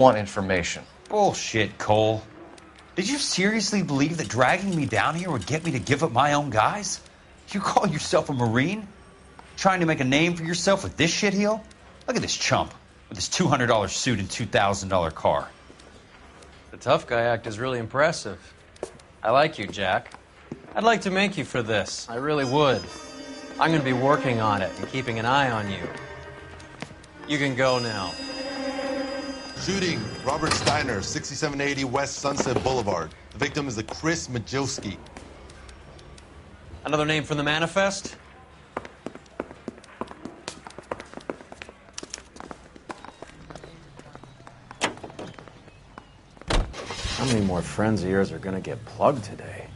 Want information. Bullshit, Cole. Did you seriously believe that dragging me down here would get me to give up my own guys? You call yourself a Marine? Trying to make a name for yourself with this shitheel? Look at this chump with his $200 suit and $2,000 car. The tough guy act is really impressive. I like you, Jack. I'd like to make you for this. I really would. I'm going to be working on it and keeping an eye on you. You can go now. Shooting, Robert Steiner, 6780 West Sunset Boulevard. The victim is a Chris Majowski. Another name from the manifest? How many more friends of yours are going to get plugged today?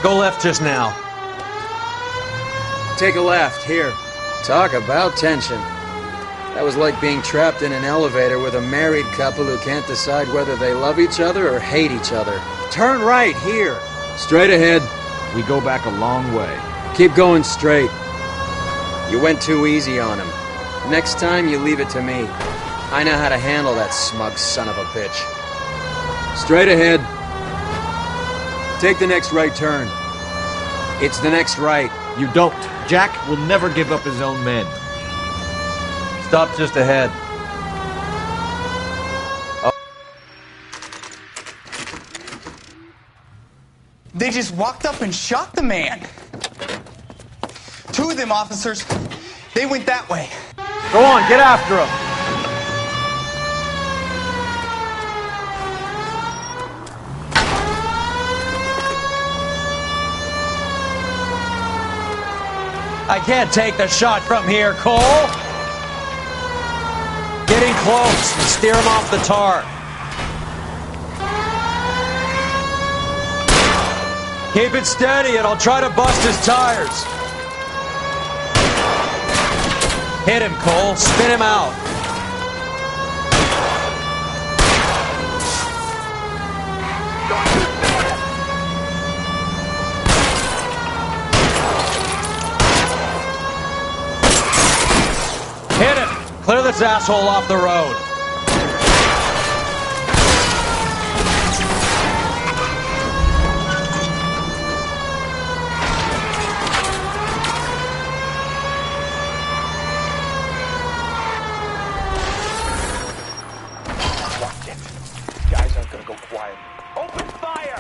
Go left just now. Take a left, here. Talk about tension. That was like being trapped in an elevator with a married couple who can't decide whether they love each other or hate each other. Turn right, here. Straight ahead. We go back a long way. Keep going straight. You went too easy on him. Next time, you leave it to me. I know how to handle that smug son of a bitch. Straight ahead. Take the next right turn. It's the next right. You don't. Jack will never give up his own men. Stop just ahead. They just walked up and shot the man. Two of them officers, they went that way. Go on, get after him. I can't take the shot from here, Cole. Getting close and steer him off the tar. Keep it steady and I'll try to bust his tires. Hit him, Cole. Spin him out. Hit him. Clear this asshole off the road. Guys aren't gonna go quiet. Open fire!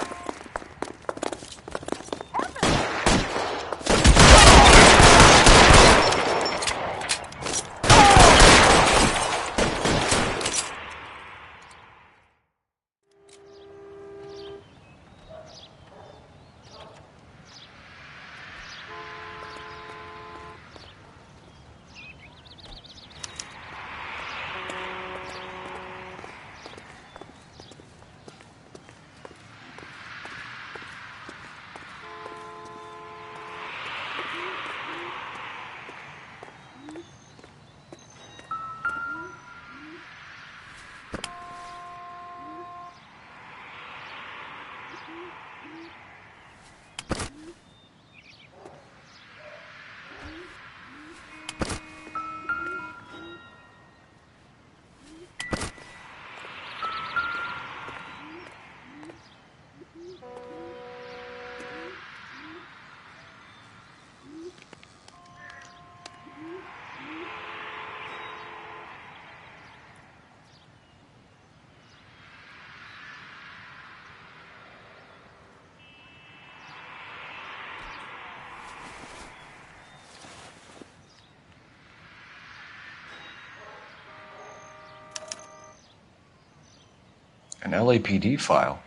An LAPD file.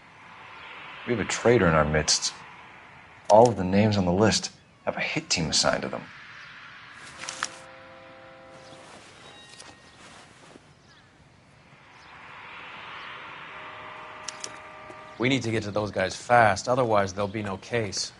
We have a traitor in our midst. All of the names on the list have a hit team assigned to them. We need to get to those guys fast, otherwise there'll be no case.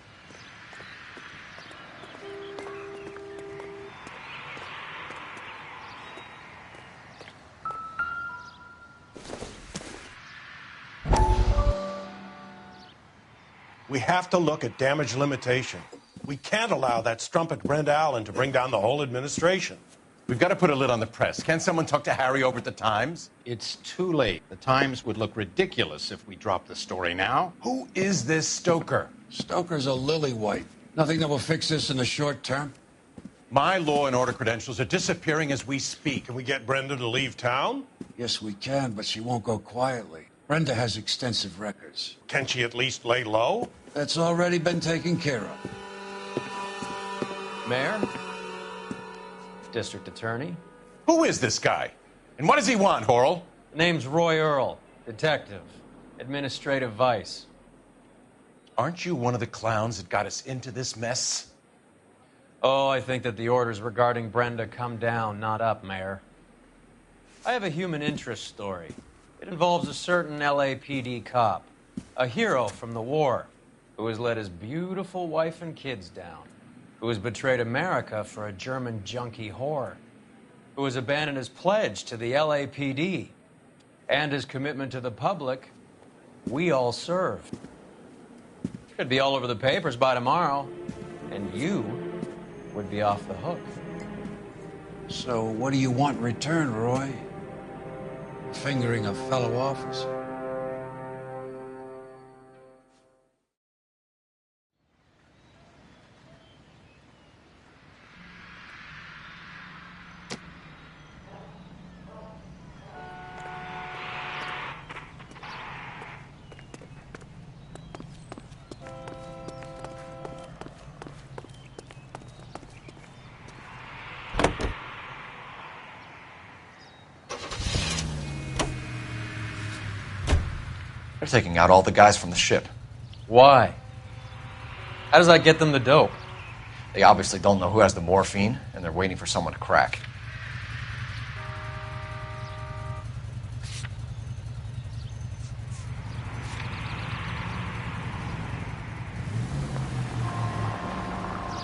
We have to look at damage limitation. We can't allow that strumpet Brenda Allen to bring down the whole administration. We've got to put a lid on the press. Can someone talk to Harry over at the Times? It's too late. The Times would look ridiculous if we dropped the story now. Who is this Stoker? Stoker's a lily-white. Nothing that will fix this in the short term. My law and order credentials are disappearing as we speak. Can we get Brenda to leave town? Yes, we can, but she won't go quietly. Brenda has extensive records. Can she at least lay low? That's already been taken care of. Mayor? District Attorney? Who is this guy? And what does he want, Horrell? The name's Roy Earl, detective, administrative vice. Aren't you one of the clowns that got us into this mess? Oh, I think that the orders regarding Brenda come down, not up, Mayor. I have a human interest story. It involves a certain LAPD cop, a hero from the war, who has let his beautiful wife and kids down, who has betrayed America for a German junkie whore, who has abandoned his pledge to the LAPD and his commitment to the public we all served. Could be all over the papers by tomorrow, and you would be off the hook. So what do you want in return, Roy? Fingering a fellow officer? They're taking out all the guys from the ship. Why? How does that get them the dope? They obviously don't know who has the morphine, and they're waiting for someone to crack.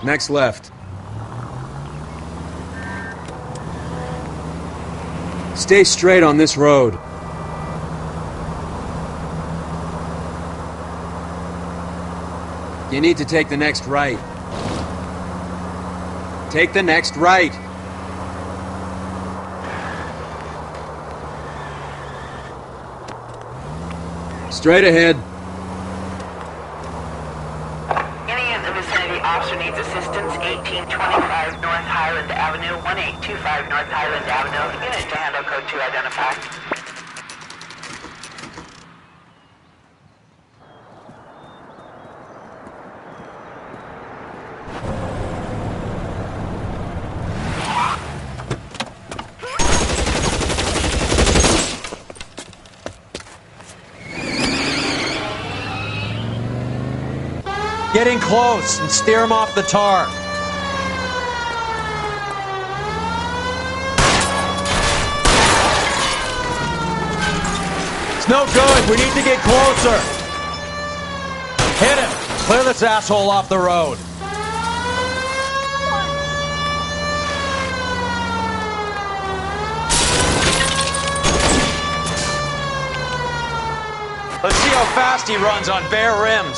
Next left. Stay straight on this road. You need to take the next right. Take the next right. Straight ahead. Any in the vicinity officer needs assistance, 1825 North Highland Avenue, 1825 North Highland Avenue. Unit to handle code 2 identified. Get in close and steer him off the tar. It's no good. We need to get closer. Hit him. Clear this asshole off the road. Let's see how fast he runs on bare rims.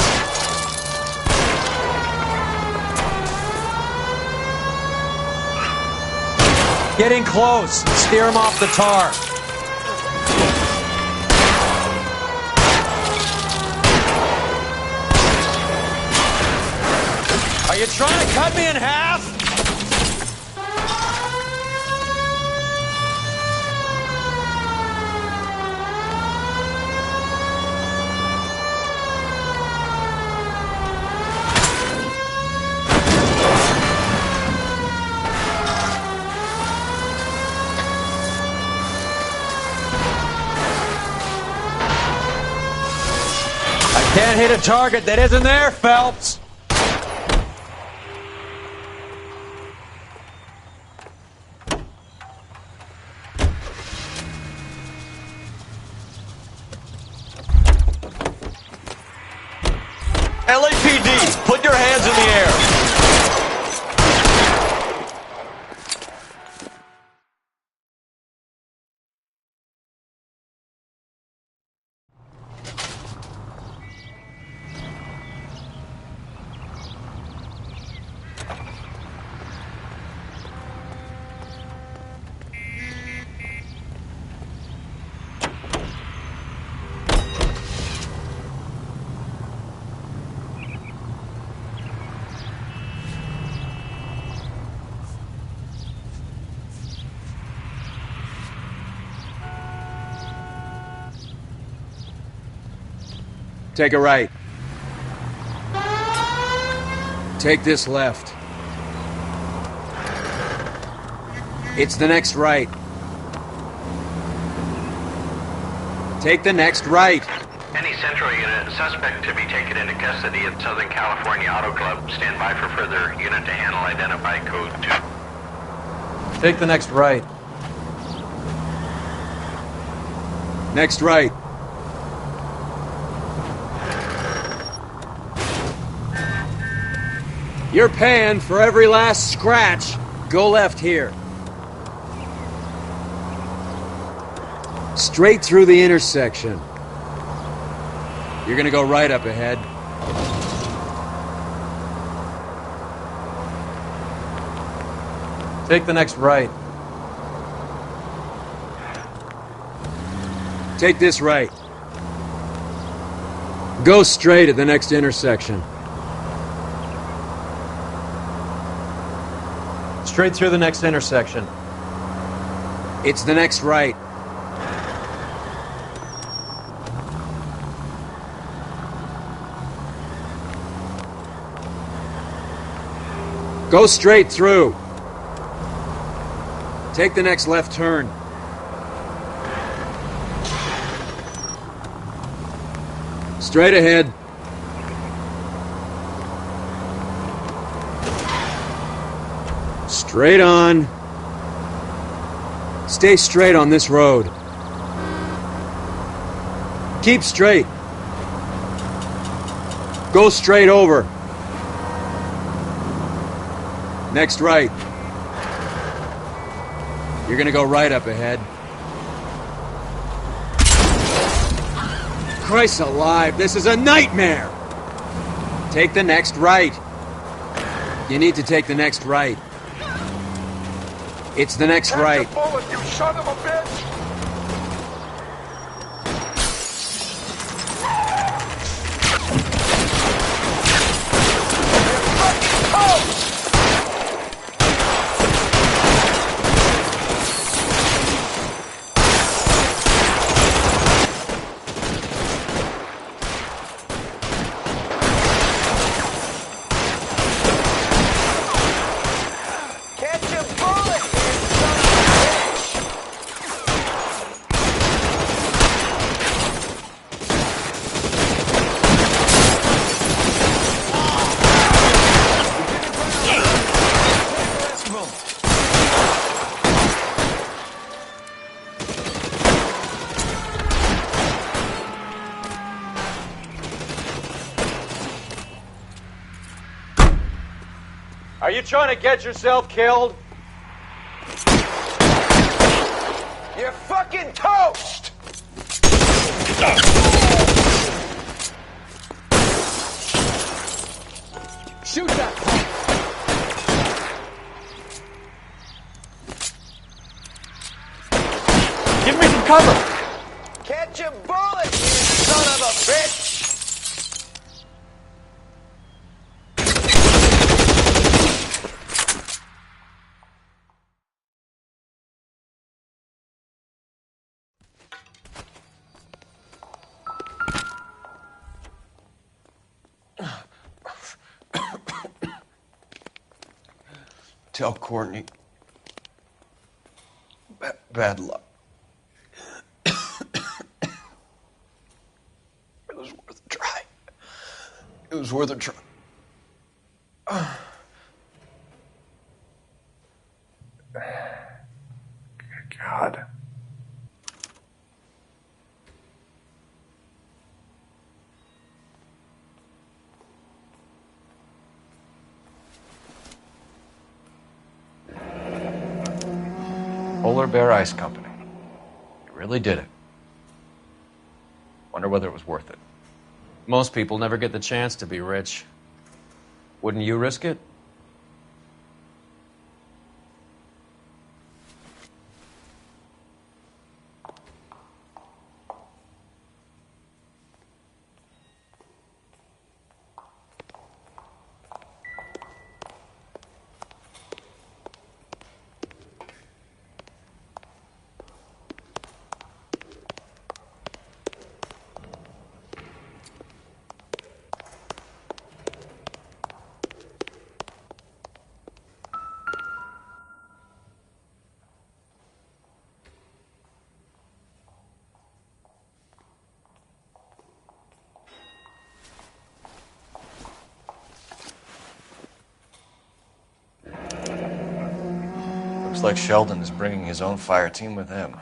Get in close. Steer him off the tar. Are you trying to cut me in half? Can't hit a target that isn't there, Phelps. LAPD, put your hands in the air. Take a right. Take this left. It's the next right. Take the next right. Any Central unit, suspect to be taken into custody at Southern California Auto Club. Stand by for further unit to handle. Identify code 2. Take the next right. Next right. You're paying for every last scratch. Go left here. Straight through the intersection. You're gonna go right up ahead. Take the next right. Take this right. Go straight at the next intersection. Straight through the next intersection. It's the next right. Go straight through. Take the next left turn. Straight ahead. Straight on. Stay straight on this road. Keep straight. Go straight over. Next right. You're gonna go right up ahead. Christ alive, this is a nightmare! Take the next right. You need to take the next right. It's the next right. Bullet, you son of a bitch! Are you trying to get yourself killed? You're fucking toast! Shoot that punk! Give me some cover! Catch a bullet, you son of a bitch! Tell Courtney. Bad luck. It was worth a try. It was worth a try. God. Polar Bear Ice Company. You really did it. Wonder whether it was worth it. Most people never get the chance to be rich. Wouldn't you risk it? like Sheldon is bringing his own fire team with him.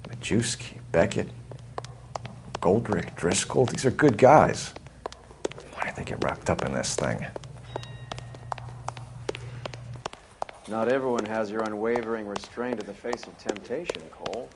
Majewski, Beckett, Goldrick, Driscoll, these are good guys. Why did they get wrapped up in this thing? Not everyone has your unwavering restraint in the face of temptation, Cole.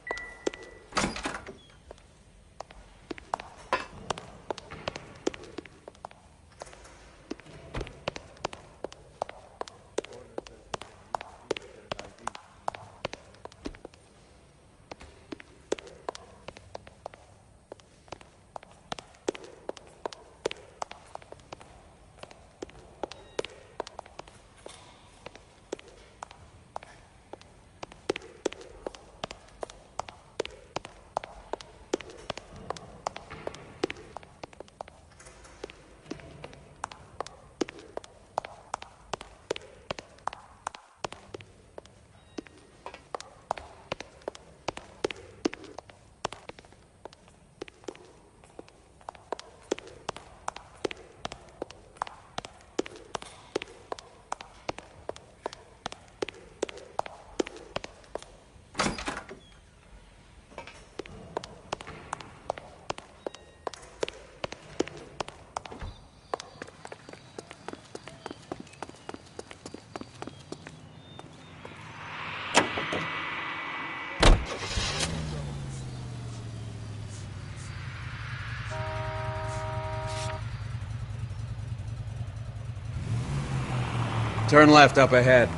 Turn left up ahead.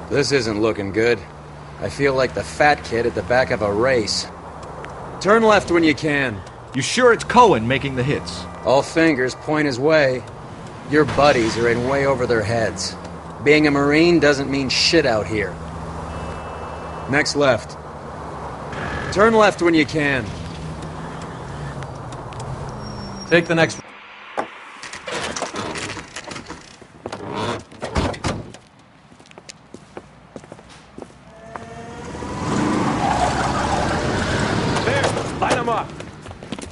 This isn't looking good. I feel like the fat kid at the back of a race. Turn left when you can. You sure it's Cohen making the hits? All fingers point his way. Your buddies are in way over their heads. Being a Marine doesn't mean shit out here. Next left. Turn left when you can. Take the next...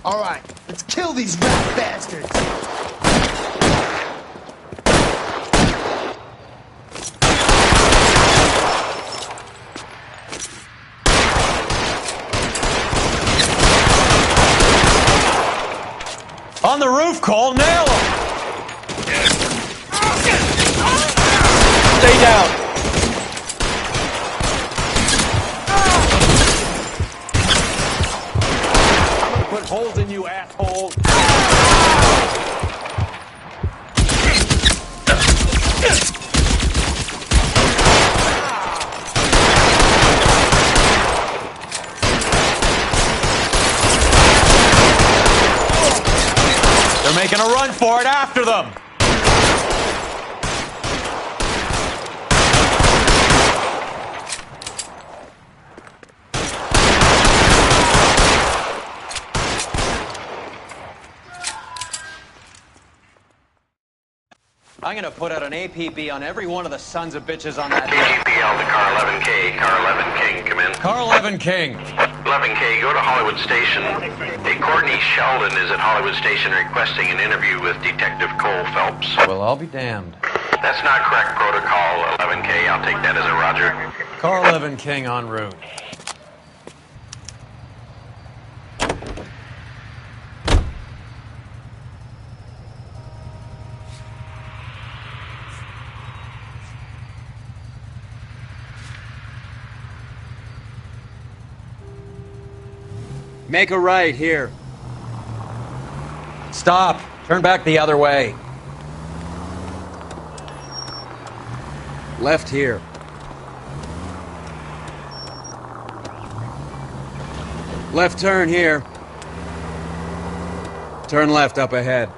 All right, let's kill these rat bastards. On the roof, Cole, nail him! Stay down. Put holes in you, asshole. They're making a run for it after them. I'm gonna put out an APB on every one of the sons of bitches on that... APL to car 11K. Car 11 King, come in. Car 11 King. 11K, go to Hollywood Station. Hey, Courtney Sheldon is at Hollywood Station requesting an interview with Detective Cole Phelps. Well, I'll be damned. That's not correct protocol, 11K. I'll take that as a roger. Car 11 King en route. Make a right here. Stop. Turn back the other way. Left here. Left turn here. Turn left up ahead.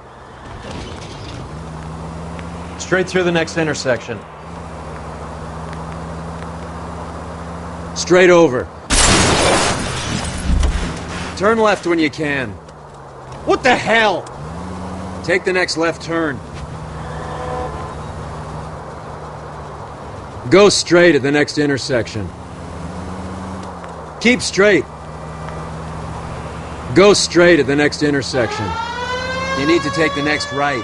Straight through the next intersection. Straight over. Turn left when you can. What the hell? Take the next left turn. Go straight at the next intersection. Keep straight. Go straight at the next intersection. You need to take the next right.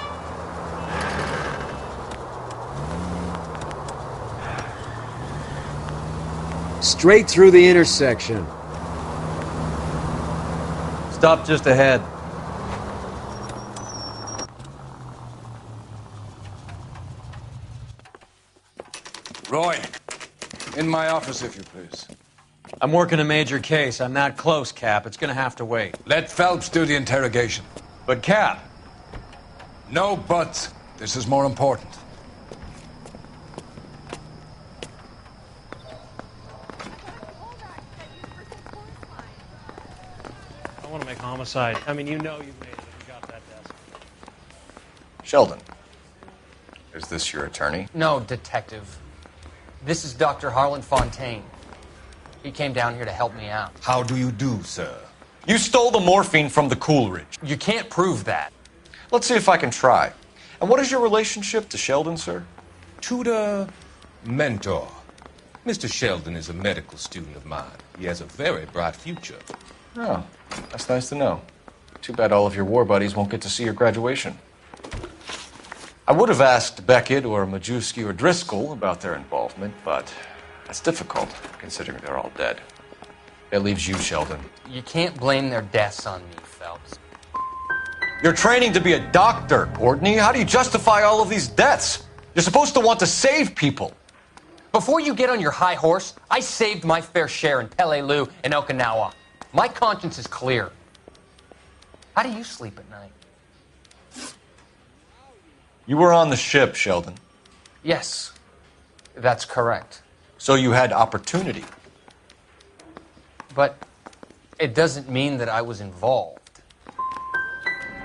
Straight through the intersection. Stop just ahead. Roy, in my office, if you please. I'm working a major case. I'm that close, Cap. It's gonna have to wait. Let Phelps do the interrogation. But, Cap... No buts. This is more important. I want to make homicide. I mean, you know you made it if you got that desk. Sheldon, is this your attorney? No, detective. This is Dr. Harlan Fontaine. He came down here to help me out. How do you do, sir? You stole the morphine from the Coolidge. You can't prove that. Let's see if I can try. And what is your relationship to Sheldon, sir? Tutor, mentor. Mr. Sheldon is a medical student of mine. He has a very bright future. Oh, that's nice to know. Too bad all of your war buddies won't get to see your graduation. I would have asked Beckett or Majewski or Driscoll about their involvement, but that's difficult, considering they're all dead. That leaves you, Sheldon. You can't blame their deaths on me, Phelps. You're training to be a doctor, Courtney. How do you justify all of these deaths? You're supposed to want to save people. Before you get on your high horse, I saved my fair share in Peleliu and Okinawa. My conscience is clear. How do you sleep at night? You were on the ship, Sheldon. Yes, that's correct. So you had opportunity. But it doesn't mean that I was involved.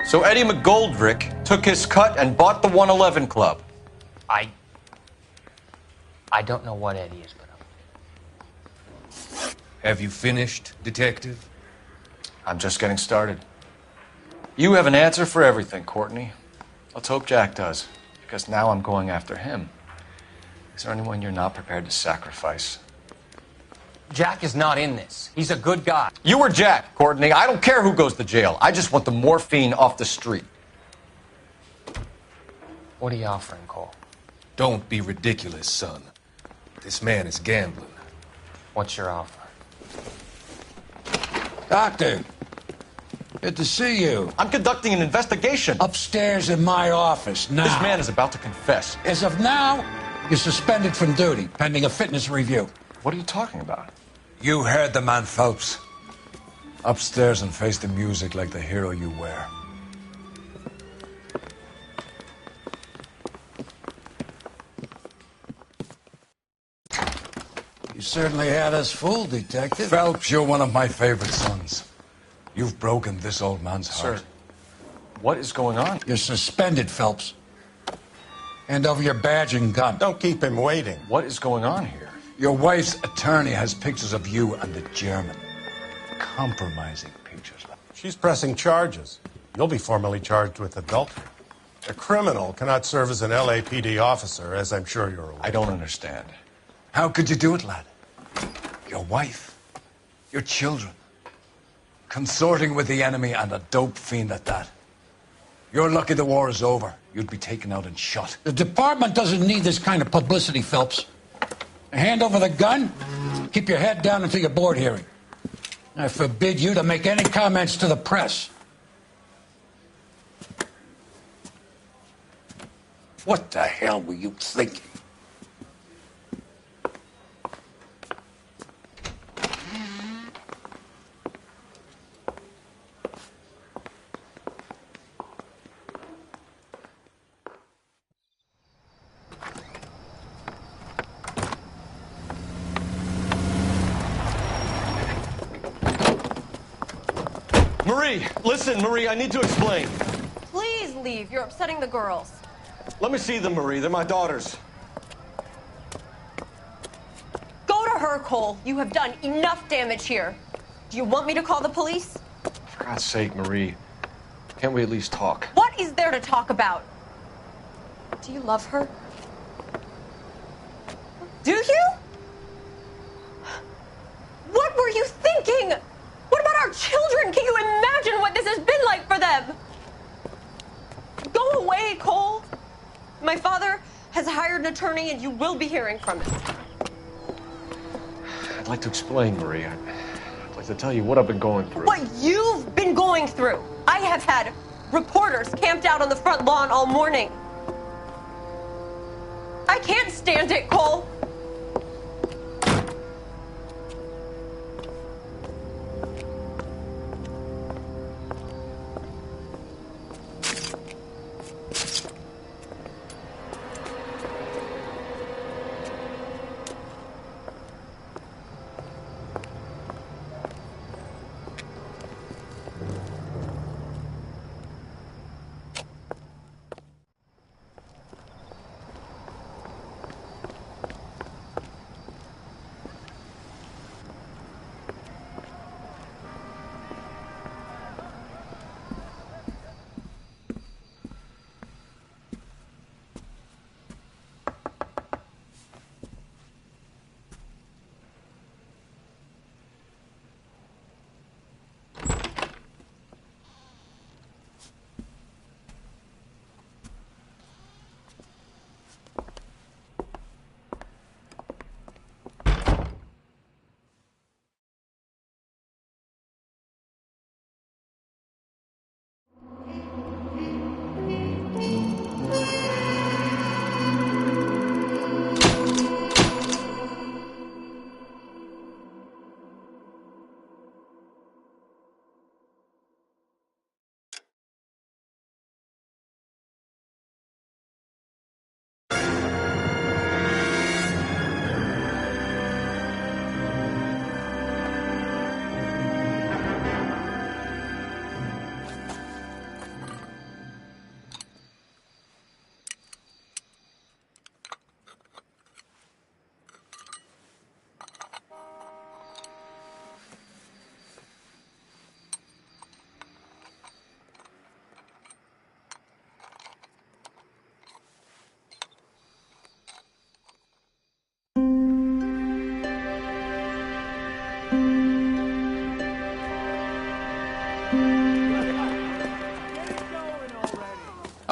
So Eddie McGoldrick took his cut and bought the 111 Club. I don't know what Eddie is, but Have you finished, detective? I'm just getting started. You have an answer for everything, Courtney. Let's hope Jack does, because now I'm going after him. Is there anyone you're not prepared to sacrifice? Jack is not in this. He's a good guy. You were Jack, Courtney. I don't care who goes to jail. I just want the morphine off the street. What are you offering, Cole? Don't be ridiculous, son. This man is gambling. What's your offer? Doctor, good to see you. I'm conducting an investigation. Upstairs in my office, now. This man is about to confess. As of now, you're suspended from duty, pending a fitness review. What are you talking about? You heard the man, Phelps. Upstairs and face the music like the hero you were. You certainly had us fooled, Detective. Phelps, you're one of my favorite sons. You've broken this old man's heart. Sir, what is going on? You're suspended, Phelps. Hand over your badge and gun. Don't keep him waiting. What is going on here? Your wife's attorney has pictures of you and the German. Compromising pictures. She's pressing charges. You'll be formally charged with adultery. A criminal cannot serve as an LAPD officer, as I'm sure you're aware. I don't understand. How could you do it, lad? Your wife, your children, consorting with the enemy and a dope fiend at that. You're lucky the war is over. You'd be taken out and shot. The department doesn't need this kind of publicity, Phelps. Hand over the gun, keep your head down until your board hearing. I forbid you to make any comments to the press. What the hell were you thinking? Marie, listen, Marie, I need to explain. Please leave. You're upsetting the girls. Let me see them, Marie. They're my daughters. Go to her, Cole. You have done enough damage here. Do you want me to call the police? For God's sake, Marie. Can't we at least talk? What is there to talk about? Do you love her? Do you? What were you thinking? What about our children? Can you imagine My father has hired an attorney, and you will be hearing from him. I'd like to explain, Marie. I'd like to tell you what I've been going through. What you've been going through. I have had reporters camped out on the front lawn all morning. I can't stand it, Cole.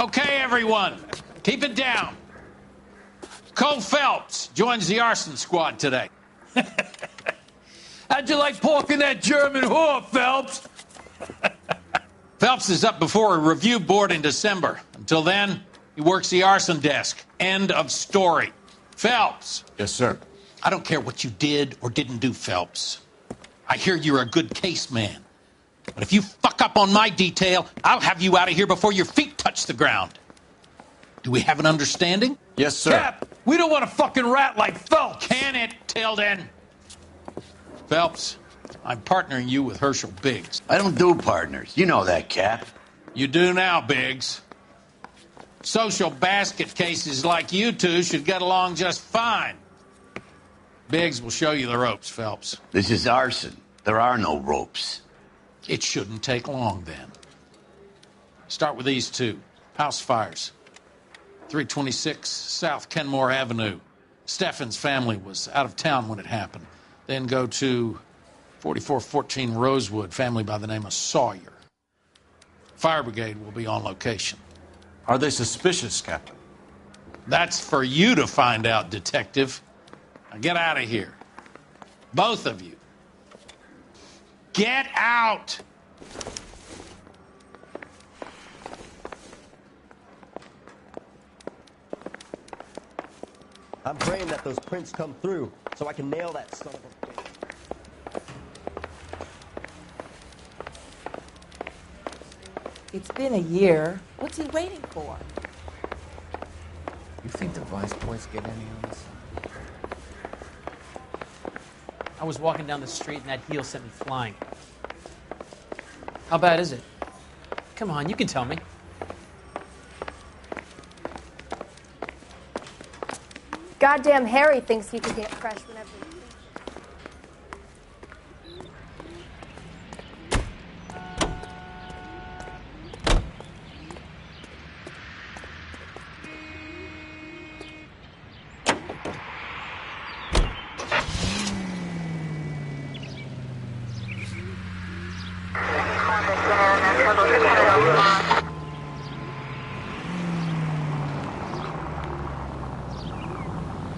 Okay, everyone, keep it down. Cole Phelps joins the arson squad today. How'd you like porking that German whore, Phelps? Phelps is up before a review board in December. Until then, he works the arson desk. End of story. Phelps. Yes, sir. I don't care what you did or didn't do, Phelps. I hear you're a good case man. But if you fuck up on my detail, I'll have you out of here before your feet touch the ground. Do we have an understanding? Yes, sir. Cap, we don't want a fucking rat like Phelps. Can it, Tilden? Phelps, I'm partnering you with Herschel Biggs. I don't do partners. You know that, Cap. You do now, Biggs. Social basket cases like you two should get along just fine. Biggs will show you the ropes, Phelps. This is arson. There are no ropes. It shouldn't take long, then. Start with these two. House fires. 326 South Kenmore Avenue. Steffen's family was out of town when it happened. Then go to 4414 Rosewood, family by the name of Sawyer. Fire brigade will be on location. Are they suspicious, Captain? That's for you to find out, Detective. Now get out of here. Both of you. Get out! I'm praying that those prints come through so I can nail that son of a bitch. It's been a year. What's he waiting for? You think the Vice boys get any on this? I was walking down the street and that heel sent me flying. How bad is it? Come on, you can tell me. Goddamn Harry thinks he can get fresh whenever he thinks.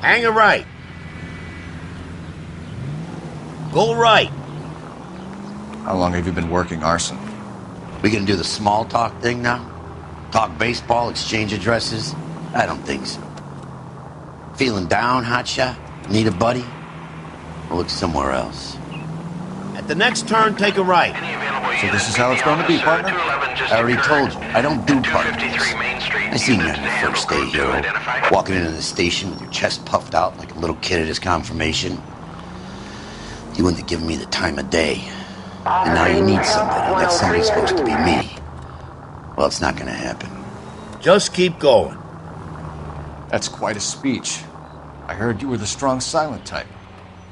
Hang a right. Go right. How long have you been working arson? We gonna do the small talk thing now? Talk baseball, exchange addresses? I don't think so. Feeling down, hotshot? Need a buddy? We'll look somewhere else. At the next turn, take a right. So this is how it's going to be, partner? I already told you, I don't do partners. I seen you on your first day, hero. Walking into the station with your chest puffed out like a little kid at his confirmation. You wouldn't have given me the time of day. And now you need something, and that somebody's supposed to be me. Well, it's not gonna happen. Just keep going. That's quite a speech. I heard you were the strong silent type.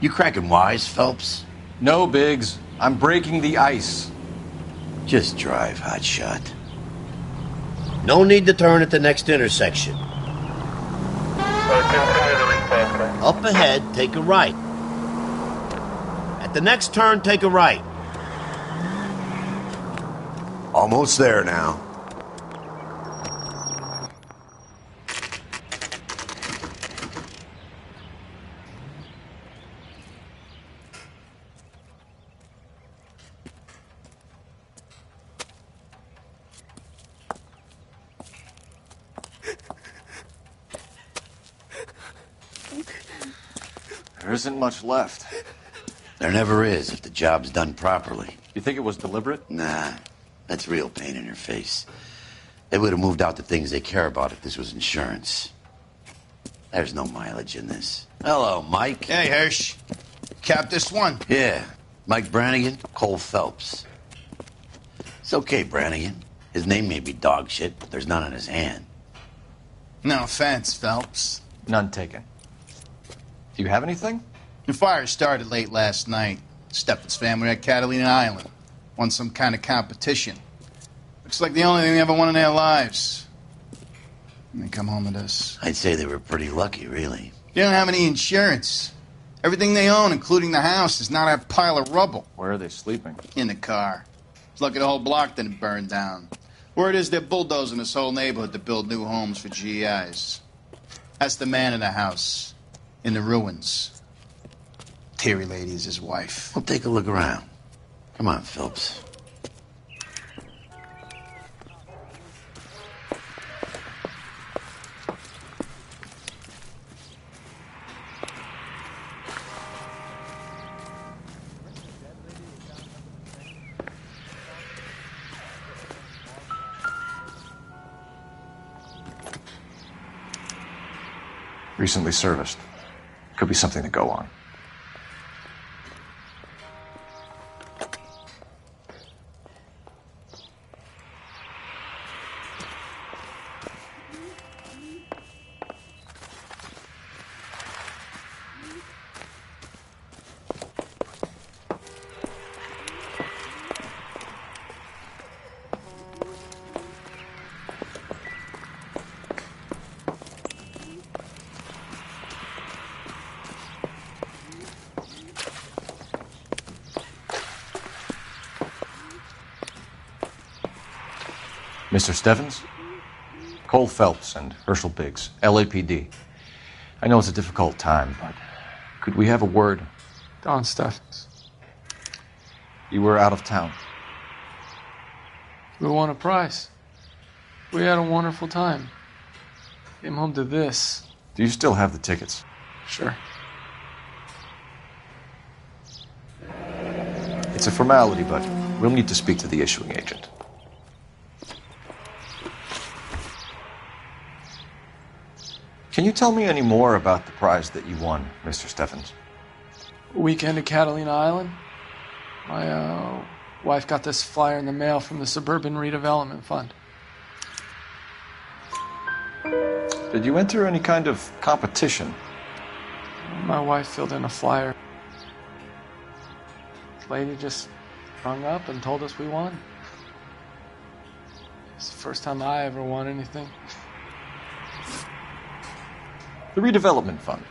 You cracking wise, Phelps? No, Biggs. I'm breaking the ice. Just drive, hotshot. No need to turn at the next intersection. Up ahead, take a right. At the next turn, take a right. Almost there now. There isn't much left. There never is if the job's done properly. You think it was deliberate? Nah, that's real pain in your face. They would have moved out the things they care about if this was insurance. There's no mileage in this. Hello, Mike. Hey, Hirsch. Cap this one. Yeah, Mike Brannigan, Cole Phelps. It's okay, Brannigan. His name may be dog shit, but there's none on his hand. No offense, Phelps. None taken. Do you have anything? The fire started late last night. Steffen's family at Catalina Island. Won some kind of competition. Looks like the only thing they ever won in their lives. And they come home to this. I'd say they were pretty lucky, really. They don't have any insurance. Everything they own, including the house, is not a pile of rubble. Where are they sleeping? In the car. It's lucky the whole block didn't burn down. Word is they're bulldozing this whole neighborhood to build new homes for GIs. That's the man in the house. In the ruins. Terry Lady is his wife. We'll take a look around. Come on, Phelps. Recently serviced. Could be something to go on. Mr. Steffens? Cole Phelps and Herschel Biggs, LAPD. I know it's a difficult time, but could we have a word? Don Steffens. You were out of town. We won a prize. We had a wonderful time. Came home to this. Do you still have the tickets? Sure. It's a formality, but we'll need to speak to the issuing agent. Can you tell me any more about the prize that you won, Mr. Steffens? Weekend at Catalina Island. My wife got this flyer in the mail from the Suburban Redevelopment Fund. Did you enter any kind of competition? My wife filled in a flyer. This lady just rung up and told us we won. It's the first time I ever won anything. The redevelopment fund.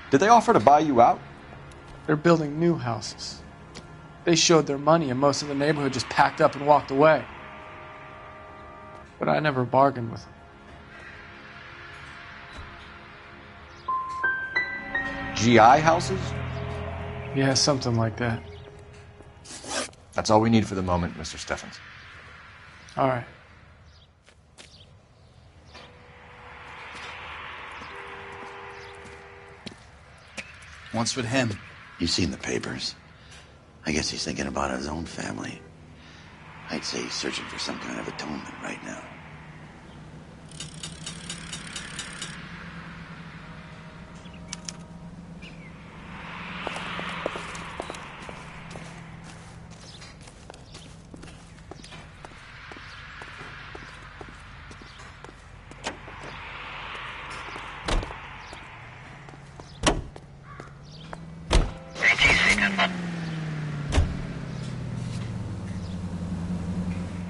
Did they offer to buy you out? They're building new houses. They showed their money and most of the neighborhood just packed up and walked away. But I never bargained with them. GI houses? Yeah, something like that. That's all we need for the moment, Mr. Steffens. All right. What's with him? You've seen the papers. I guess he's thinking about his own family. I'd say he's searching for some kind of atonement right now.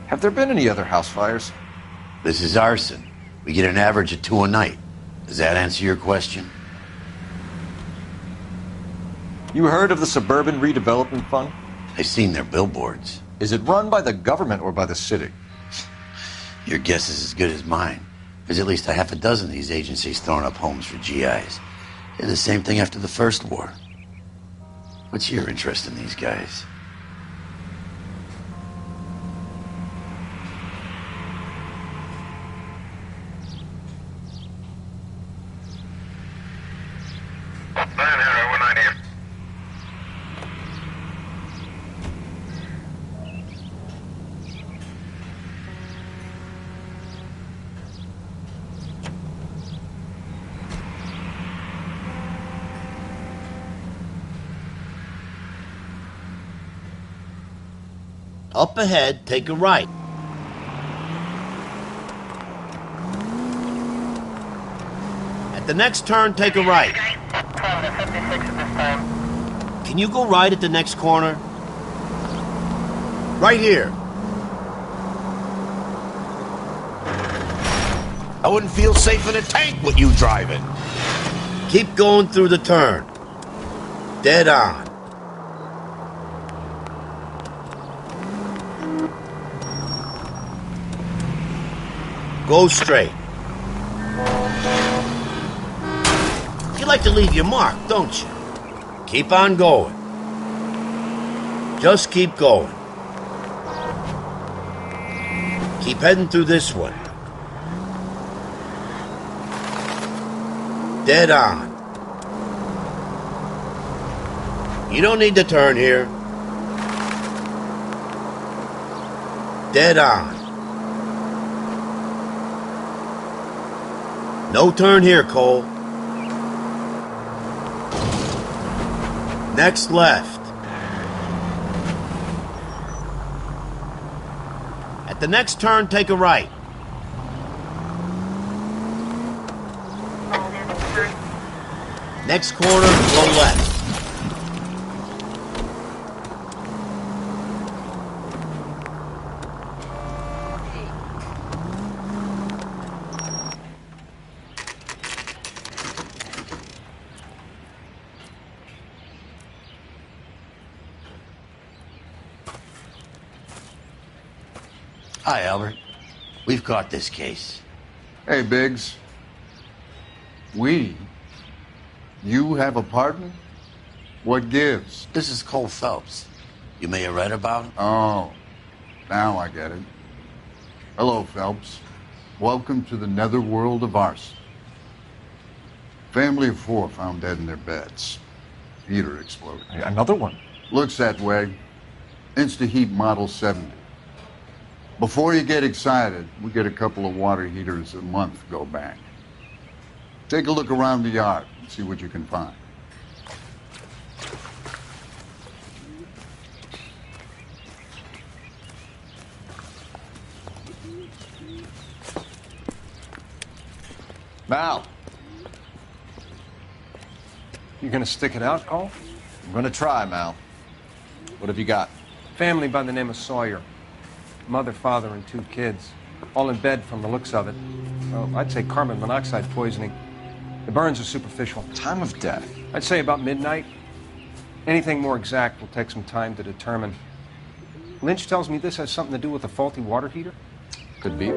Have there been any other house fires? This is arson. We get an average of 2 a night. Does that answer your question? You heard of the Suburban Redevelopment Fund? I've seen their billboards. Is it run by the government or by the city? Your guess is as good as mine. There's at least a half a dozen of these agencies throwing up homes for GIs. Did the same thing after the First War. What's your interest in these guys? Up ahead, take a right. At the next turn, take a right. Can you go right at the next corner? Right here. I wouldn't feel safe in a tank with you driving. Keep going through the turn. Dead on. Go straight. You like to leave your mark, don't you? Keep on going. Just keep going. Keep heading through this one. Dead on. You don't need to turn here. Dead on. No turn here, Cole. Next left. At the next turn, take a right. Next corner, go left. Hi, Albert. We've caught this case. Hey, Biggs. We? You have a partner? What gives? This is Cole Phelps. You may have read about him. Oh, now I get it. Hello, Phelps. Welcome to the netherworld of arson. Family of 4 found dead in their beds. Heater exploded. Another one? Looks that way. Insta-Heat Model 70. Before you get excited, we get a couple of water heaters a month go bang. Take a look around the yard and see what you can find. Mal. You gonna stick it out, Cole? I'm gonna try, Mal. What have you got? Family by the name of Sawyer. Mother, father, and 2 kids. All in bed from the looks of it. Well, I'd say carbon monoxide poisoning. The burns are superficial. Time of death? I'd say about midnight. Anything more exact will take some time to determine. Lynch tells me this has something to do with a faulty water heater? Could be.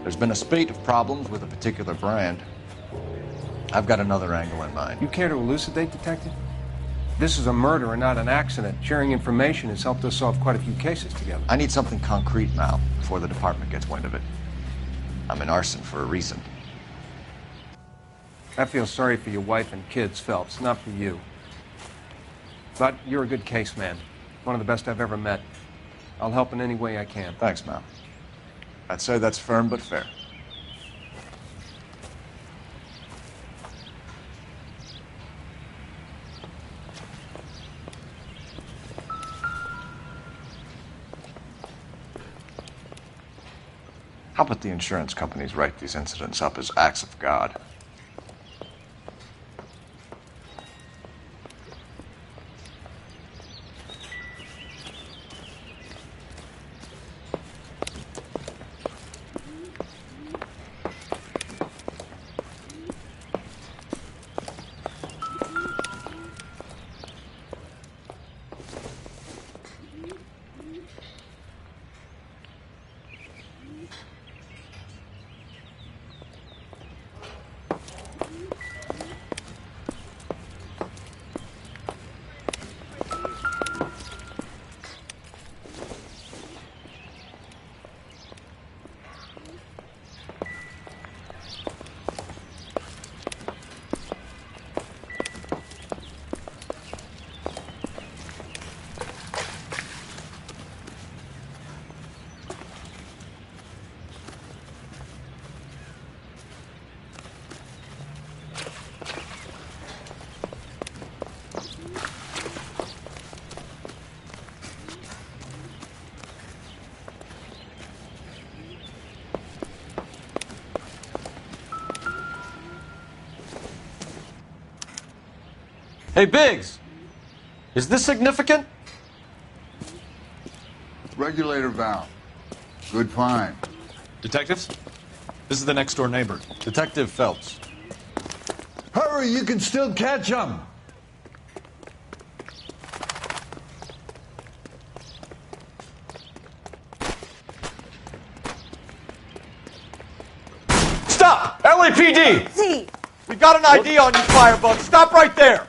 There's been a spate of problems with a particular brand. I've got another angle in mind. You care to elucidate, Detective? This is a murder and not an accident. Sharing information has helped us solve quite a few cases together. I need something concrete, Mal, before the department gets wind of it. I'm in arson for a reason. I feel sorry for your wife and kids, Phelps, not for you. But you're a good case man. One of the best I've ever met. I'll help in any way I can. Thanks, Mal. I'd say that's firm but fair. How about the insurance companies write these incidents up as acts of God? Hey, Biggs! Is this significant? Regulator valve. Good find. Detectives? This is the next door neighbor, Detective Phelps. Hurry, you can still catch him. Stop! LAPD! See. We got an ID on you, Firebug. Stop right there!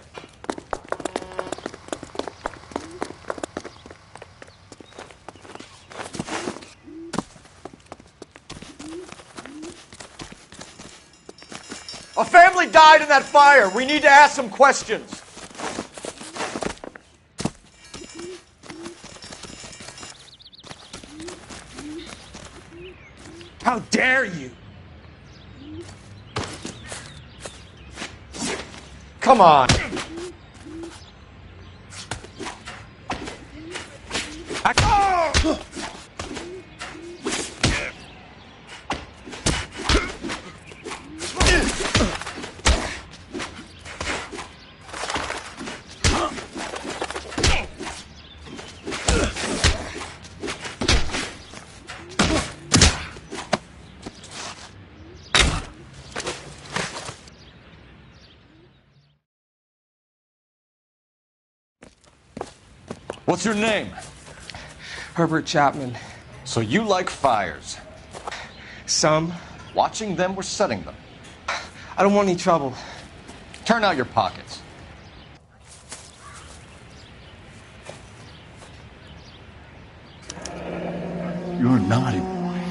A family died in that fire. We need to ask some questions. How dare you? Come on. What's your name? Herbert Chapman. So you like fires? Some. Watching them or setting them? I don't want any trouble. Turn out your pockets. You're a naughty boy,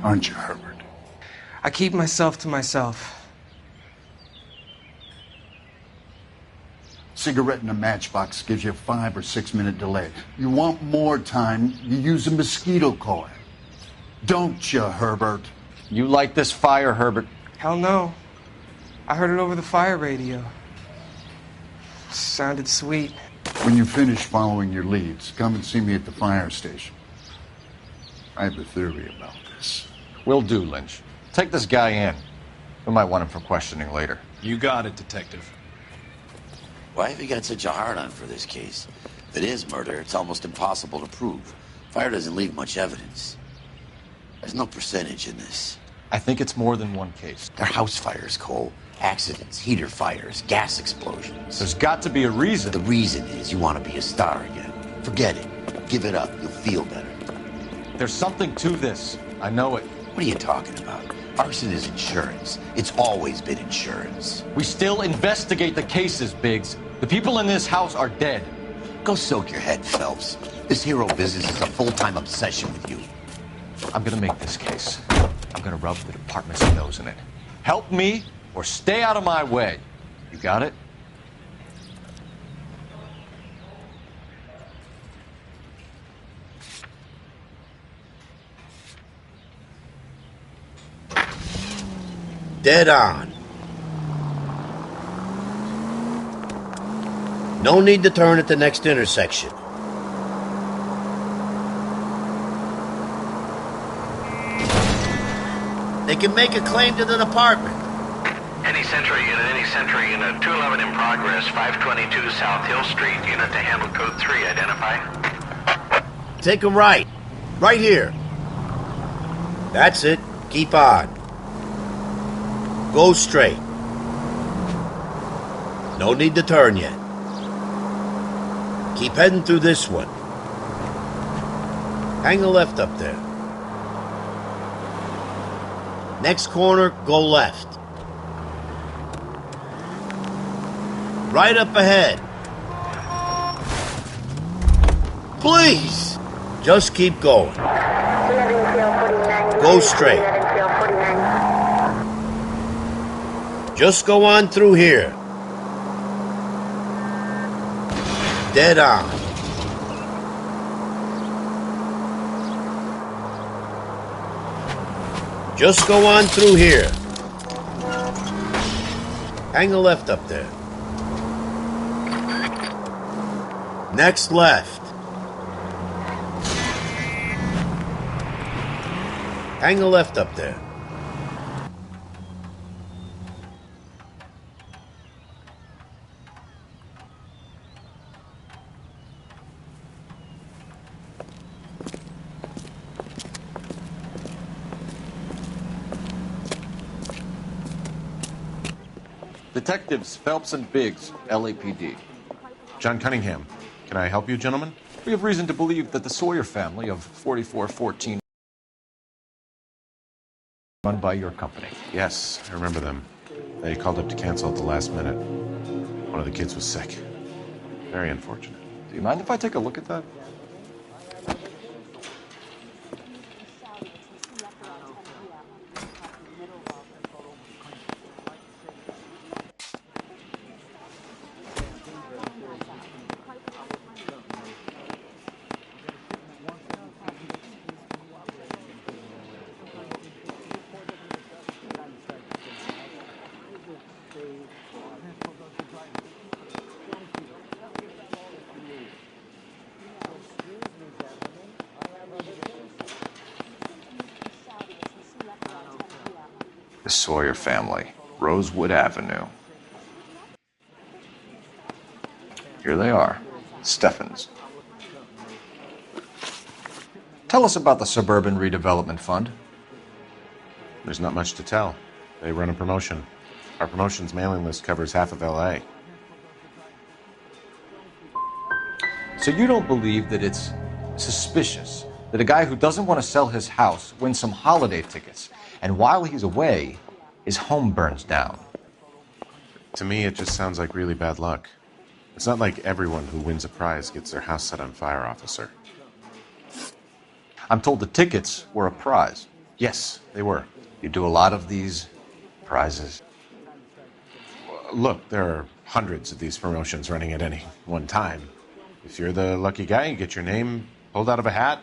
aren't you, Herbert? I keep myself to myself. Cigarette in a matchbox gives you a 5 or 6 minute delay. You want more time, you use a mosquito coil. Don't you, Herbert? You like this fire, Herbert? Hell no. I heard it over the fire radio. Sounded sweet. When you finish following your leads, come and see me at the fire station. I have a theory about this. Will do, Lynch. Take this guy in. We might want him for questioning later. You got it, Detective. Why have you got such a hard-on for this case? If it is murder, it's almost impossible to prove. Fire doesn't leave much evidence. There's no percentage in this. I think it's more than one case. They're house fires, Cole. Accidents, heater fires, gas explosions. There's got to be a reason. The reason is you want to be a star again. Forget it. Give it up. You'll feel better. There's something to this. I know it. What are you talking about? Arson is insurance. It's always been insurance. We still investigate the cases, Biggs. The people in this house are dead. Go soak your head, Phelps. This hero business is a full-time obsession with you. I'm gonna make this case. I'm gonna rub the department's nose in it. Help me or stay out of my way. You got it? Dead on. No need to turn at the next intersection. They can make a claim to the department. Any Century unit, 211 in progress, 522 South Hill Street, unit to handle code 3, identify. Take a right. Right here. That's it. Keep on. Go straight. No need to turn yet. Keep heading through this one. Hang a left up there. Next corner, go left. Right up ahead. Please! Just keep going. Go straight. Just go on through here. Dead on. Just go on through here. Hang a left up there. Next left. Hang a left up there. Detectives Phelps and Biggs, LAPD. John Cunningham. Can I help you, gentlemen? We have reason to believe that the Sawyer family of 4414 run by your company. Yes, I remember them. They called up to cancel at the last minute. One of the kids was sick. Very unfortunate. Do you mind if I take a look at that? The Sawyer family, Rosewood Avenue. Here they are, Steffens. Tell us about the Suburban Redevelopment Fund. There's not much to tell. They run a promotion. Our promotion's mailing list covers half of LA. So you don't believe that it's suspicious that a guy who doesn't want to sell his house wins some holiday tickets, and while he's away, his home burns down? To me, it just sounds like really bad luck. It's not like everyone who wins a prize gets their house set on fire, officer. I'm told the tickets were a prize. Yes, they were. You do a lot of these prizes? Look, there are hundreds of these promotions running at any one time. If you're the lucky guy, you get your name pulled out of a hat.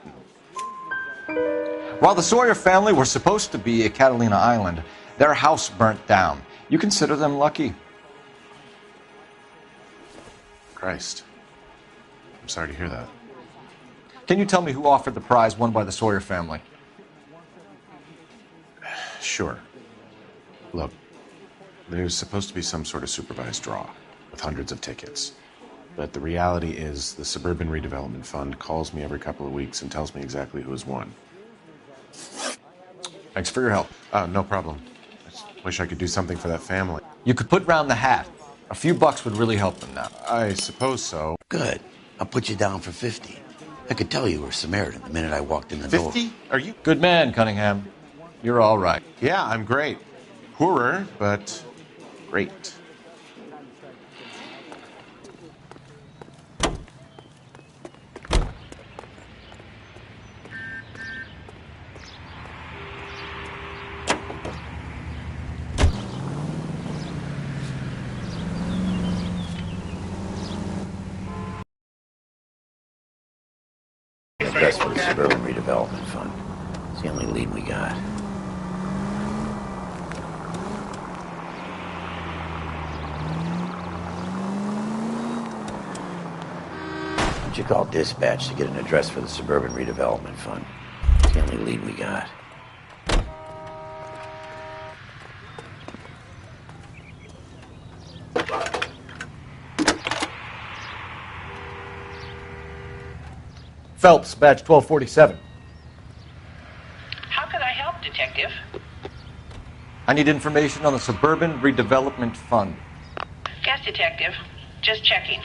While the Sawyer family were supposed to be at Catalina Island, their house burnt down. You consider them lucky? Christ. I'm sorry to hear that. Can you tell me who offered the prize won by the Sawyer family? Sure. Look, there's supposed to be some sort of supervised draw with hundreds of tickets. But the reality is the Suburban Redevelopment Fund calls me every couple of weeks and tells me exactly who has won. Thanks for your help. No problem. I just wish I could do something for that family. You could put round the hat. A few bucks would really help them now. I suppose so. Good. I'll put you down for 50. I could tell you were Samaritan the minute I walked in the door. 50? Are you? Good man, Cunningham. You're all right. Yeah, I'm great. Poorer, but great. Address for the Suburban Redevelopment Fund. It's the only lead we got. Why don't you call dispatch to get an address for the Suburban Redevelopment Fund? It's the only lead we got. Phelps, badge 1247. How could I help, Detective? I need information on the Suburban Redevelopment Fund. Yes, Detective. Just checking.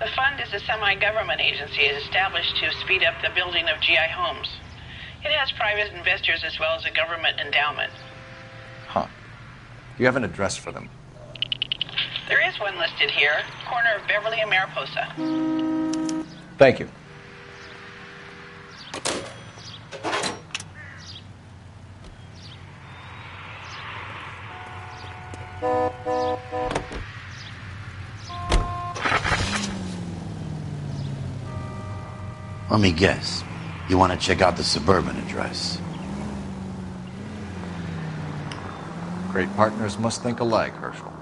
The fund is a semi-government agency established to speed up the building of GI homes. It has private investors as well as a government endowment. Huh. Do you have an address for them? There is one listed here, corner of Beverly and Mariposa. Thank you. Let me guess. You want to check out the Suburban address? Great partners must think alike, Herschel.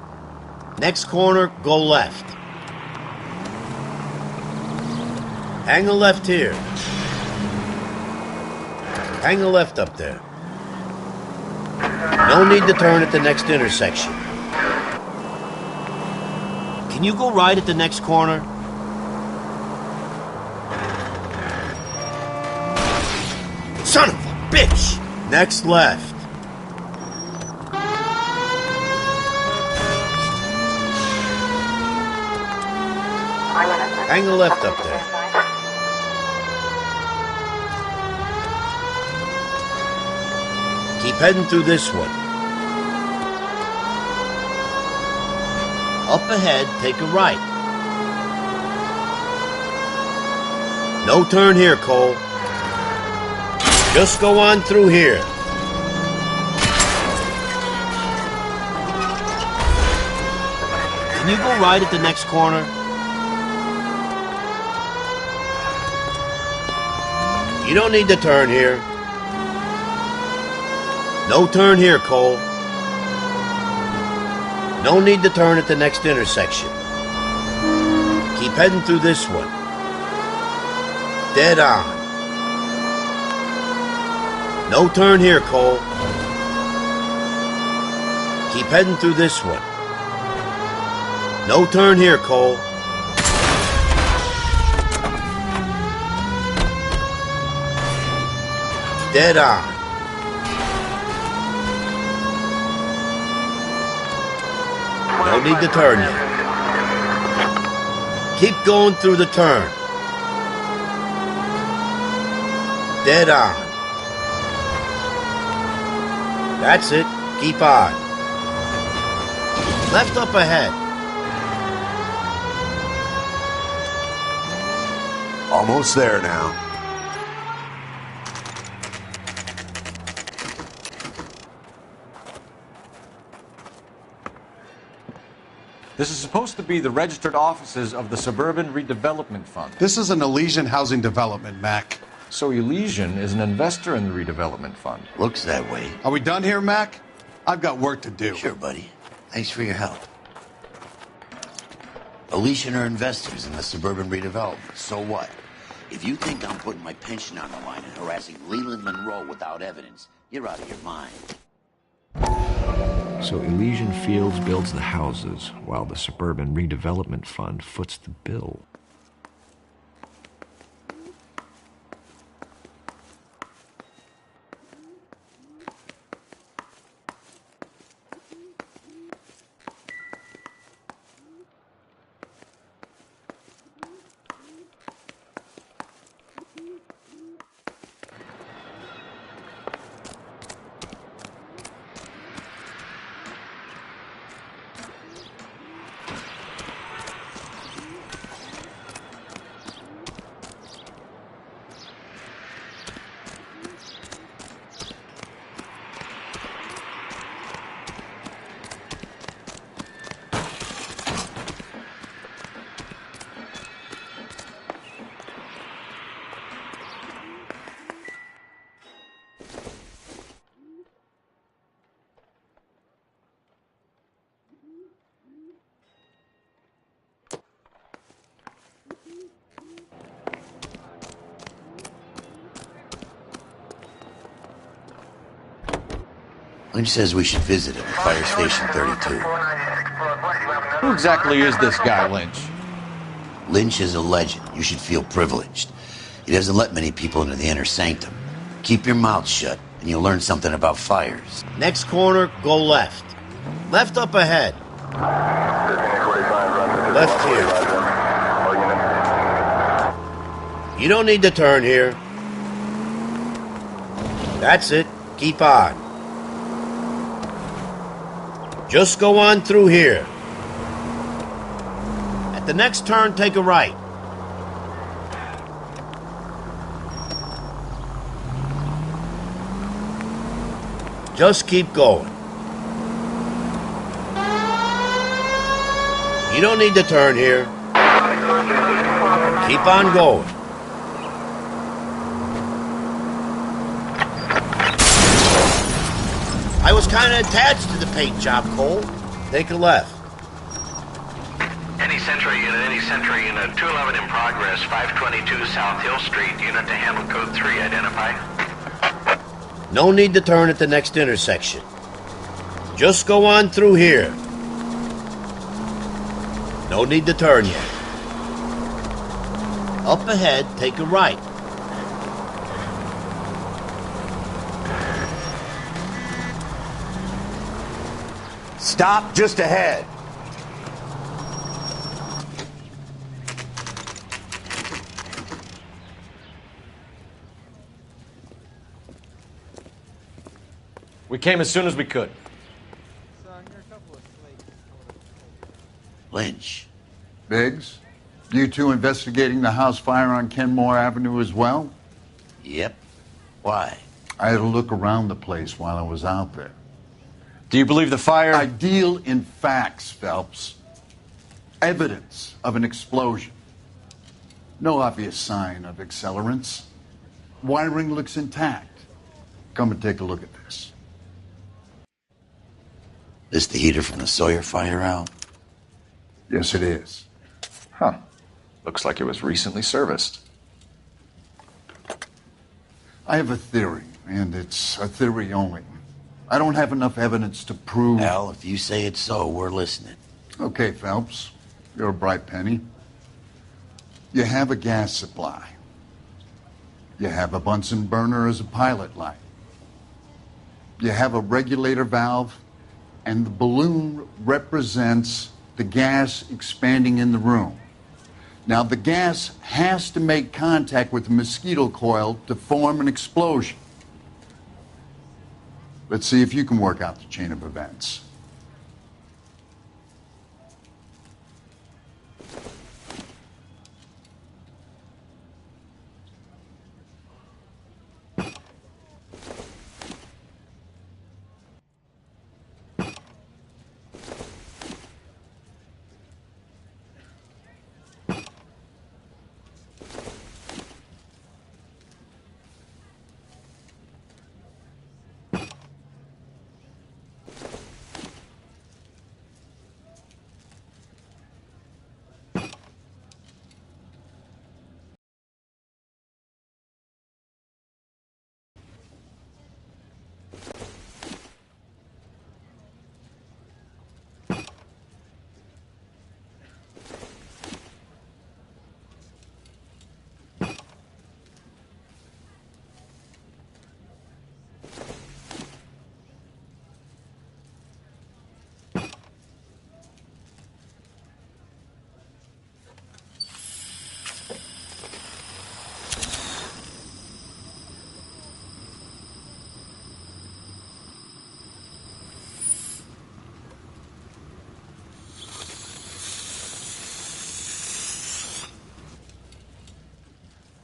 Next corner, go left. Hang a left here. Hang a left up there. No need to turn at the next intersection. Can you go right at the next corner? Son of a bitch! Next left. Hang a left up there. Keep heading through this one. Up ahead, take a right. No turn here, Cole. Just go on through here. Can you go right at the next corner? You don't need to turn here. No turn here, Cole. No need to turn at the next intersection. Keep heading through this one. Dead on. No turn here, Cole. Keep heading through this one. No turn here, Cole. Dead on. No need to turn yet. Keep going through the turn. Dead on. That's it. Keep on. Left up ahead. Almost there now. This is supposed to be the registered offices of the Suburban Redevelopment Fund. This is an Elysian housing development, Mac. So Elysian is an investor in the redevelopment fund. Looks that way. Are we done here, Mac? I've got work to do. Sure, buddy. Thanks for your help. Elysian are investors in the Suburban Redevelopment. So what? If you think I'm putting my pension on the line and harassing Leland Monroe without evidence, you're out of your mind. So Elysian Fields builds the houses, while the Suburban Redevelopment Fund foots the bill. Lynch says we should visit him at Fire Station 32. Who exactly is this guy, Lynch? Lynch is a legend. You should feel privileged. He doesn't let many people into the inner sanctum. Keep your mouth shut, and you'll learn something about fires. Next corner, go left. Left up ahead. Left here. You don't need to turn here. That's it. Keep on. Just go on through here. At the next turn, take a right. Just keep going. You don't need to turn here. Keep on going. I was kind of attached to the paint job, Cole. Take a left. Any Sentry unit, 211 in progress, 522 South Hill Street, unit to handle code 3, identify. No need to turn at the next intersection. Just go on through here. No need to turn yet. Up ahead, take a right. Stop just ahead. We came as soon as we could. Lynch. Biggs, you two investigating the house fire on Kenmore Avenue as well? Yep. Why? I had a look around the place while I was out there. Do you believe the fire? I deal in facts, Phelps. Evidence of an explosion. No obvious sign of accelerants. Wiring looks intact. Come and take a look at this. This the heater from the Sawyer fire out? Yes, it is. Huh. Looks like it was recently serviced. I have a theory, and it's a theory only. I don't have enough evidence to prove... Al, if you say it's so, we're listening. Okay, Phelps. You're a bright penny. You have a gas supply. You have a Bunsen burner as a pilot light. You have a regulator valve, and the balloon represents the gas expanding in the room. Now, the gas has to make contact with the mosquito coil to form an explosion. Let's see if you can work out the chain of events.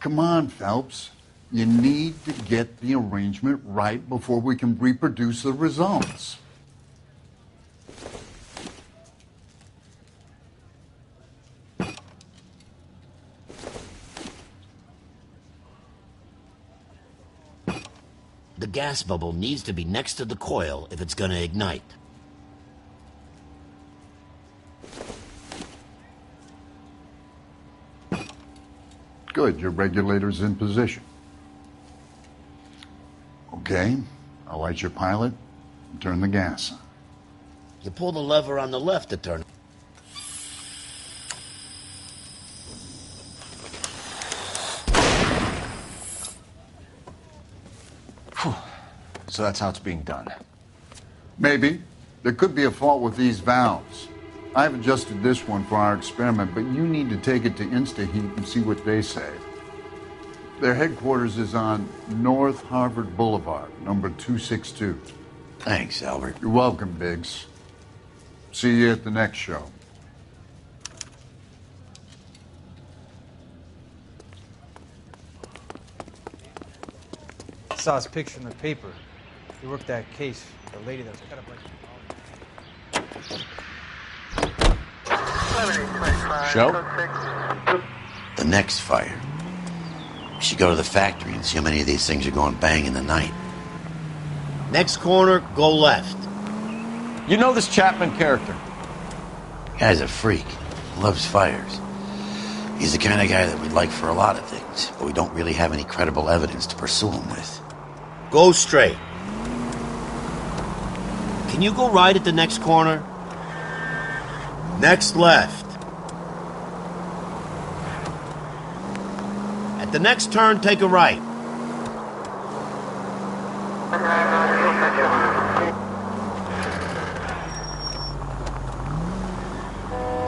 Come on, Phelps. You need to get the arrangement right before we can reproduce the results. The gas bubble needs to be next to the coil if it's going to ignite. Good, your regulator's in position. Okay, I'll light your pilot. and turn the gas on. You pull the lever on the left to turn. So that's how it's being done. Maybe. There could be a fault with these valves. I've adjusted this one for our experiment, but you need to take it to InstaHeat and see what they say. Their headquarters is on North Harvard Boulevard, number 262. Thanks, Albert. You're welcome, Biggs. See you at the next show. I saw his picture in the paper. He worked that case, the lady that was cut up like... Show? The next fire. We should go to the factory and see how many of these things are going bang in the night. Next corner, go left. You know this Chapman character? Guy's a freak. Loves fires. He's the kind of guy that we'd like for a lot of things, but we don't really have any credible evidence to pursue him with. Go straight. Can you go right at the next corner? Next left. At the next turn, take a right.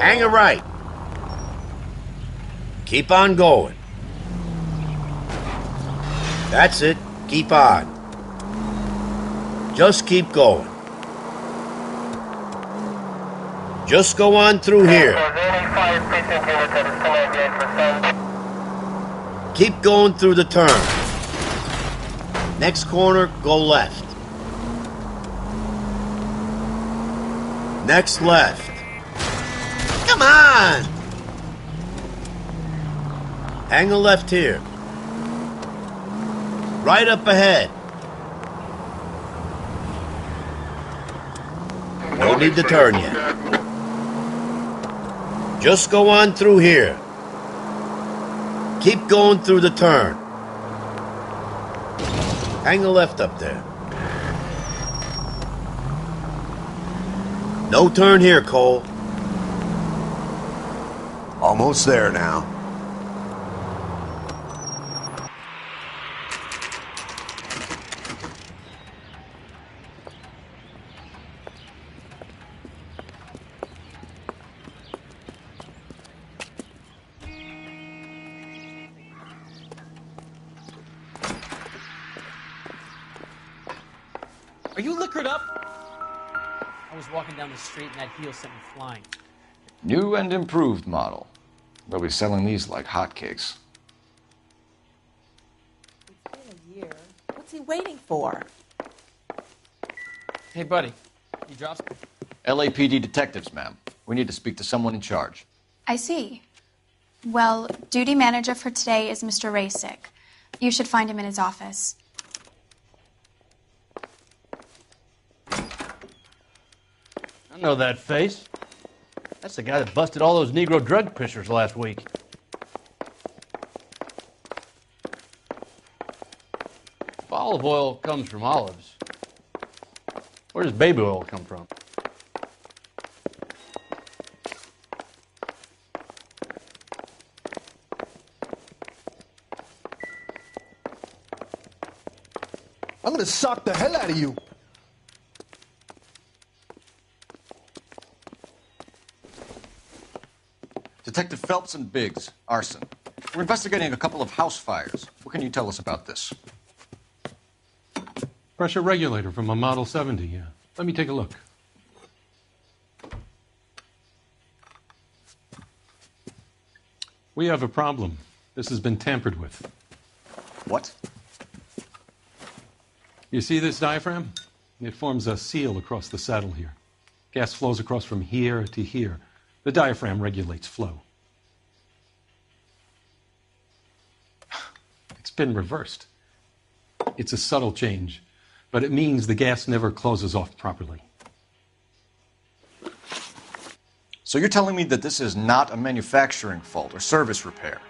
Hang a right. Keep on going. That's it. Keep on. Just keep going. Just go on through here. Keep going through the turn. Next corner, go left. Next left. Come on! Hang a left here. Right up ahead. No need to turn yet. Just go on through here. Keep going through the turn. Hang a left up there. No turn here, Cole. Almost there now. Are you liquored up? I was walking down the street and that heel sent me flying. New and improved model. They'll be selling these like hotcakes. It's been a year. What's he waiting for? Hey, buddy. You dropped... LAPD detectives, ma'am. We need to speak to someone in charge. I see. Well, duty manager for today is Mr. Rasick. You should find him in his office. I know that face. That's the guy that busted all those Negro drug pushers last week. If olive oil comes from olives, where does baby oil come from? I'm gonna sock the hell out of you. Detective Phelps and Biggs, arson. We're investigating a couple of house fires. What can you tell us about this? Pressure regulator from a Model 70, yeah. Let me take a look. We have a problem. This has been tampered with. What? You see this diaphragm? It forms a seal across the saddle here. Gas flows across from here to here. The diaphragm regulates flow. It's been reversed. It's a subtle change, but it means the gas never closes off properly. So you're telling me that this is not a manufacturing fault or service repair?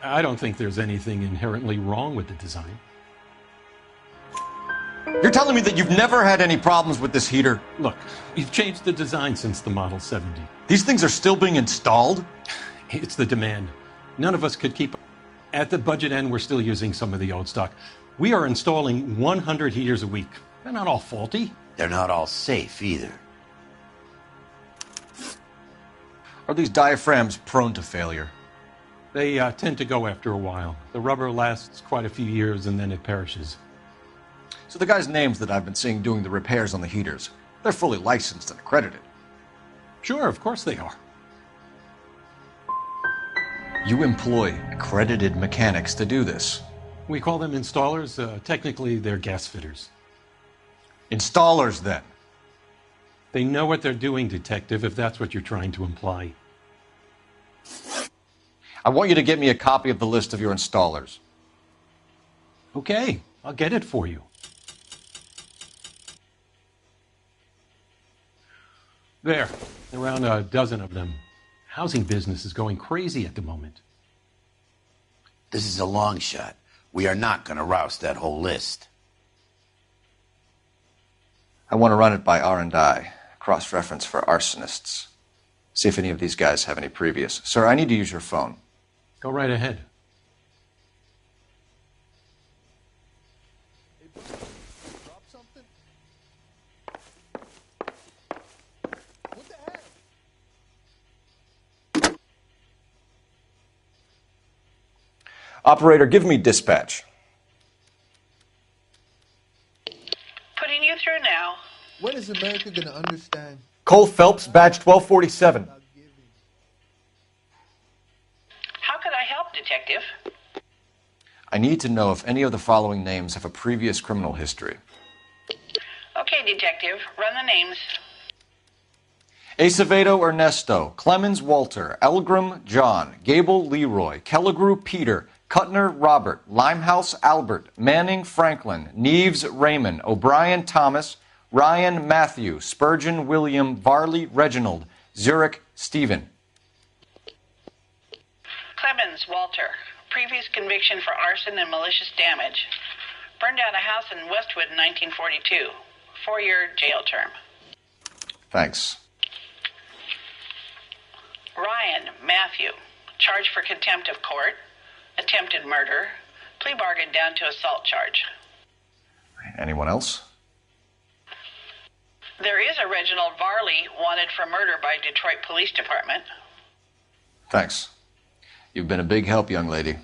I don't think there's anything inherently wrong with the design. You're telling me that you've never had any problems with this heater? Look, we've changed the design since the Model 70. These things are still being installed? It's the demand. None of us could keep up. At the budget end, we're still using some of the old stock. We are installing 100 heaters a week. They're not all faulty. They're not all safe either. Are these diaphragms prone to failure? They tend to go after a while. The rubber lasts quite a few years and then it perishes. So the guys' names that I've been seeing doing the repairs on the heaters, they're fully licensed and accredited. Sure, of course they are. You employ accredited mechanics to do this? We call them installers. Technically, they're gas fitters. Installers, then? They know what they're doing, Detective, if that's what you're trying to imply. I want you to get me a copy of the list of your installers. Okay, I'll get it for you. There, around a dozen of them. Housing business is going crazy at the moment. This is a long shot. We are not going to rouse that whole list. I want to run it by R&I, cross-reference for arsonists. See if any of these guys have any previous. Sir, I need to use your phone. Go right ahead. Operator, give me dispatch. Putting you through now. When is America going to understand? Cole Phelps, badge 1247. How could I help, Detective? I need to know if any of the following names have a previous criminal history. Okay, Detective, run the names. Acevedo Ernesto, Clemens Walter, Elgram John, Gable Leroy, Kelligrew Peter, Cutner Robert, Limehouse Albert, Manning Franklin, Neves Raymond, O'Brien Thomas, Ryan Matthew, Spurgeon William, Varley Reginald, Zurich Stephen. Clemens Walter, previous conviction for arson and malicious damage. Burned down a house in Westwood in 1942. 4-year jail term. Thanks. Ryan Matthew, charged for contempt of court, attempted murder, plea bargain down to assault charge. Anyone else? There is a Reginald Varley wanted for murder by Detroit Police Department. Thanks. You've been a big help, young lady.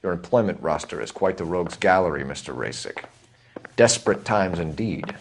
Your employment roster is quite the rogues gallery, Mr. Rasick. Desperate times indeed.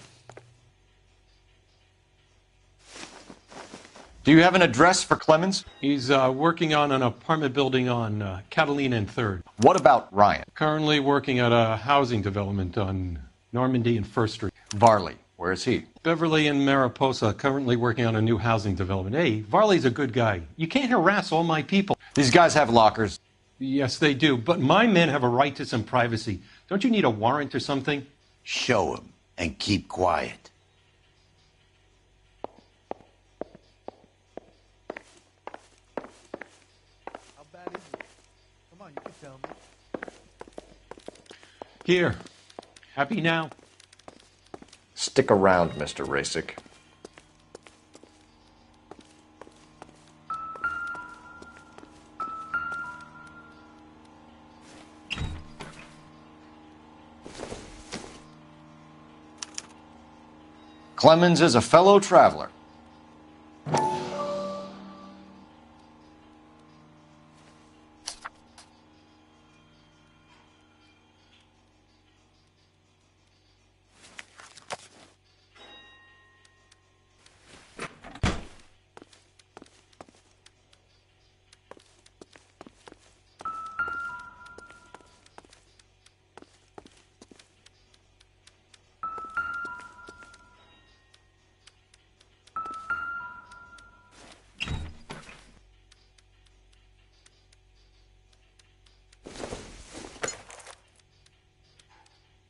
Do you have an address for Clemens? He's working on an apartment building on Catalina and 3rd. What about Ryan? Currently working at a housing development on Normandy and 1st Street. Varley, where is he? Beverly and Mariposa, currently working on a new housing development. Hey, Varley's a good guy. You can't harass all my people. These guys have lockers. Yes, they do, but my men have a right to some privacy. Don't you need a warrant or something? Show him and keep quiet. Here. Happy now? Stick around, Mr. Rasick. Clemens is a fellow traveler.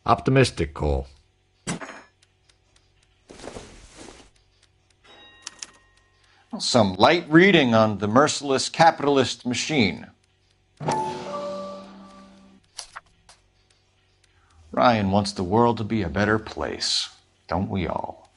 Optimistic, Cole. Some light reading on the merciless capitalist machine. Ryan wants the world to be a better place, don't we all?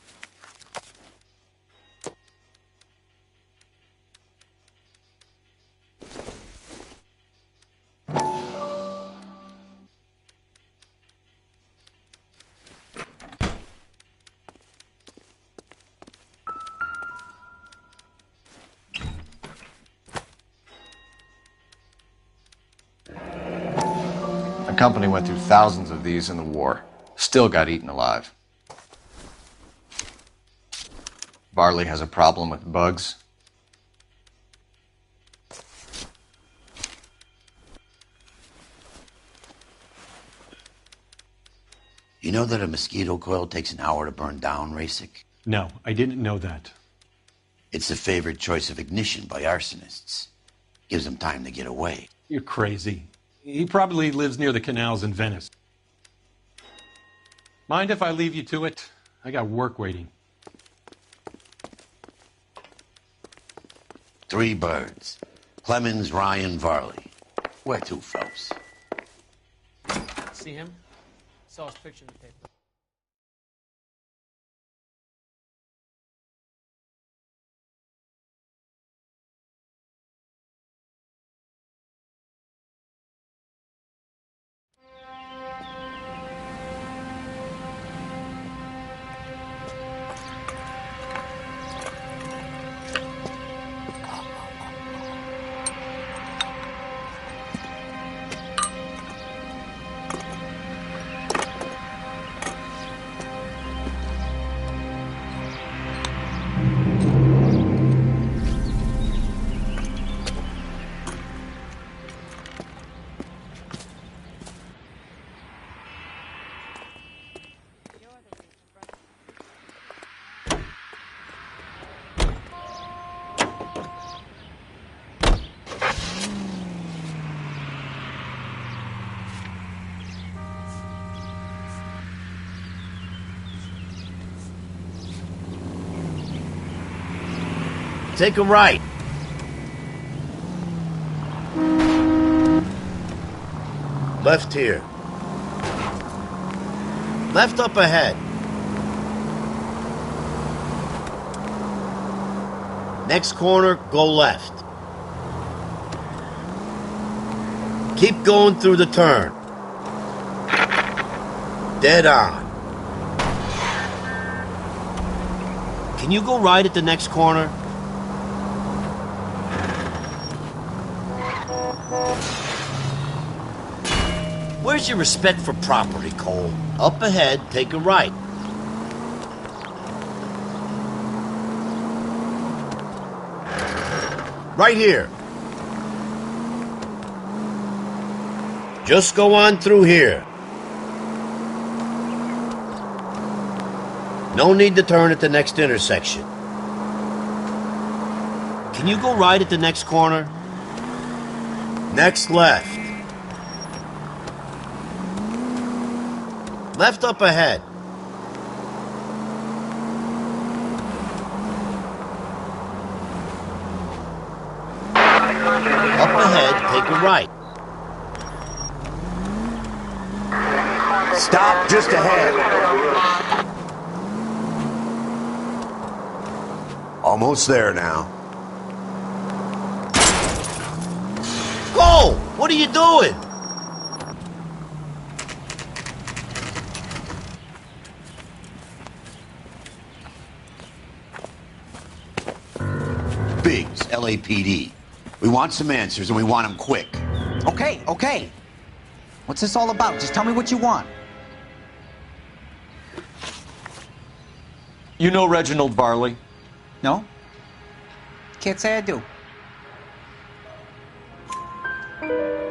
The company went through thousands of these in the war. Still got eaten alive. Varley has a problem with bugs. You know that a mosquito coil takes an hour to burn down, Rasic? No, I didn't know that. It's the favorite choice of ignition by arsonists. Gives them time to get away. You're crazy. He probably lives near the canals in Venice. Mind if I leave you to it? I got work waiting. 3 birds. Clemens, Ryan, Varley. Where to, fellas? See him? Saw his picture in the paper. Take a right. Left here. Left up ahead. Next corner, go left. Keep going through the turn. Dead on. Can you go right at the next corner? Where's your respect for property, Cole? Up ahead, take a right. Right here. Just go on through here. No need to turn at the next intersection. Can you go right at the next corner? Next left. Left up ahead. Up ahead, take a right. Stop just ahead. Almost there now. Go! What are you doing? Biggs, LAPD. We want some answers, and we want them quick. Okay, okay. What's this all about? Just tell me what you want. You know Reginald Varley? No? Can't say I do.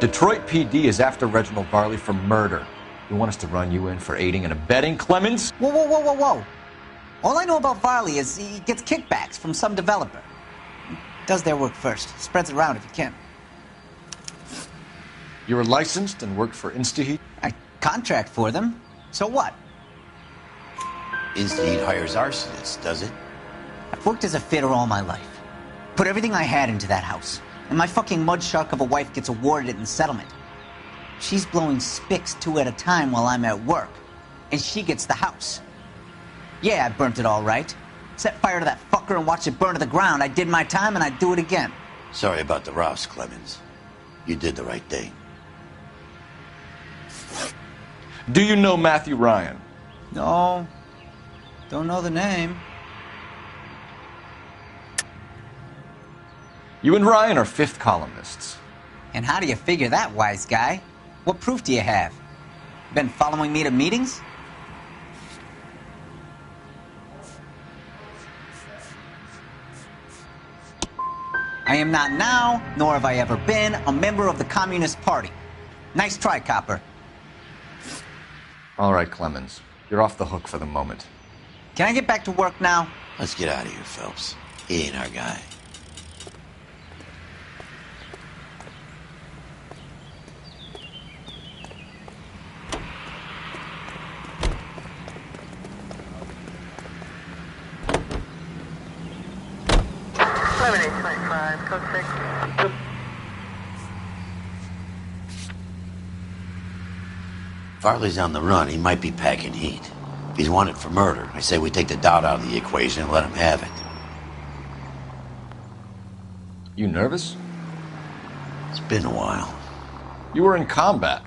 Detroit PD is after Reginald Varley for murder. You want us to run you in for aiding and abetting Clemens? Whoa, whoa, whoa, whoa, whoa. All I know about Varley is he gets kickbacks from some developer. He does their work first. Spreads it around if he can. You were licensed and worked for InstaHeat? I contract for them. So what? InstaHeat hires arsonists, does it? I've worked as a fitter all my life. Put everything I had into that house. And my fucking mud shark of a wife gets awarded it in settlement. She's blowing spics 2 at a time while I'm at work. And she gets the house. Yeah, I burnt it all right. Set fire to that fucker and watched it burn to the ground. I did my time and I'd do it again. Sorry about the rouse, Clemens. You did the right thing. Do you know Matthew Ryan? No. Don't know the name. You and Ryan are fifth columnists. And how do you figure that, wise guy? What proof do you have? Been following me to meetings? I am not now, nor have I ever been, a member of the Communist Party. Nice try, copper. All right, Clemens. You're off the hook for the moment. Can I get back to work now? Let's get out of here, Phelps. He ain't our guy. Farley's on the run. He might be packing heat. If he's wanted for murder, I say we take the doubt out of the equation and let him have it. You nervous? It's been a while. You were in combat.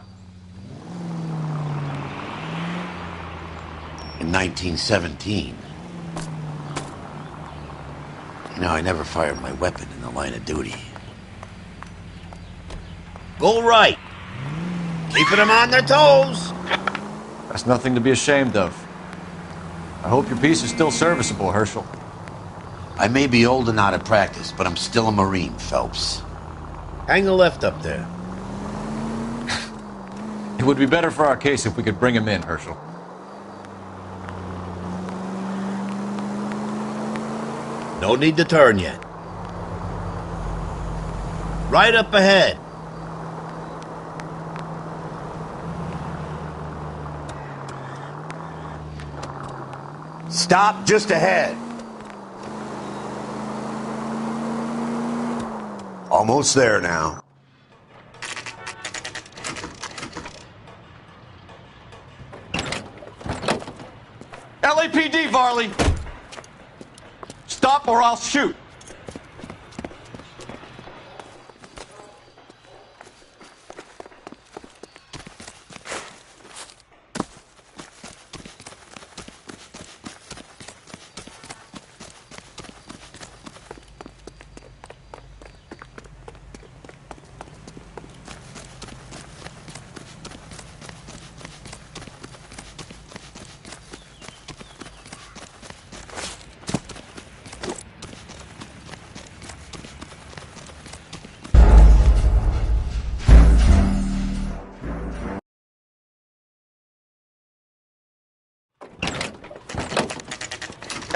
In 1917. You know, I never fired my weapon in the line of duty. Go right. Keeping them on their toes. That's nothing to be ashamed of. I hope your piece is still serviceable, Herschel. I may be old and out of practice, but I'm still a Marine, Phelps. Hang the left up there. It would be better for our case if we could bring him in, Herschel. No need to turn yet. Right up ahead. Stop just ahead. Almost there now. LAPD, Varley! Stop or I'll shoot!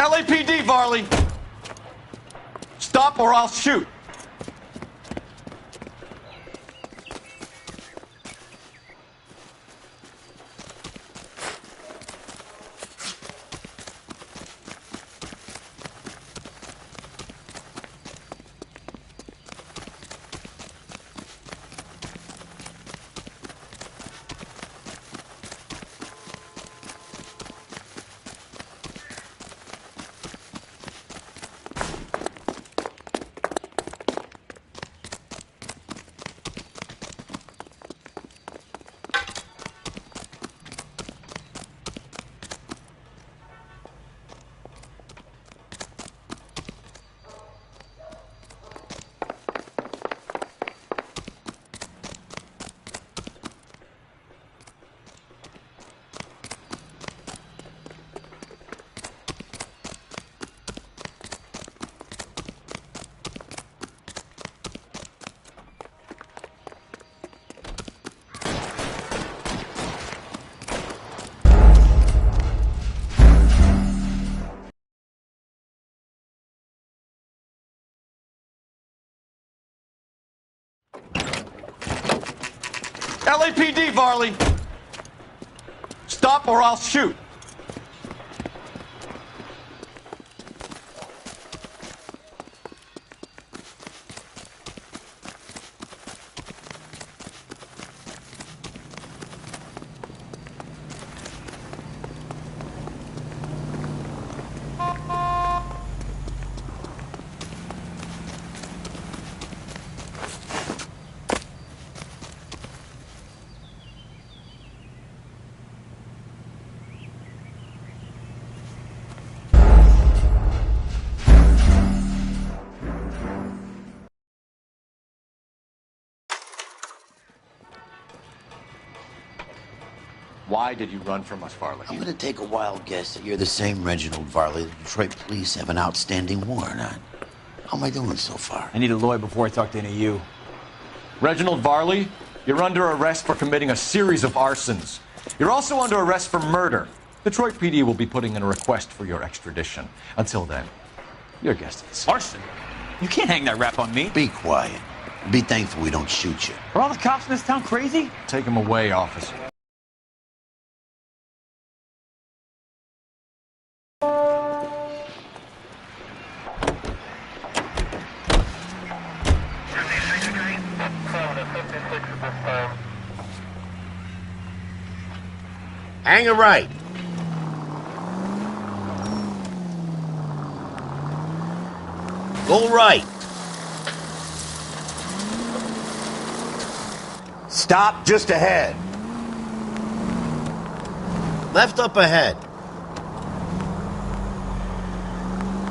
LAPD, Varley! Stop or I'll shoot! LAPD, Varley! Stop or I'll shoot! Why did you run from us, Varley? I'm gonna take a wild guess that you're the same Reginald Varley the Detroit police have an outstanding warrant on. How am I doing so far? I need a lawyer before I talk to any of you. Reginald Varley, you're under arrest for committing a series of arsons. You're also under arrest for murder. Detroit PD will be putting in a request for your extradition. Until then, your guest is... Arson? You can't hang that rap on me. Be quiet. Be thankful we don't shoot you. Are all the cops in this town crazy? Take him away, officer. Hang a right. Go right. Stop just ahead. Left up ahead.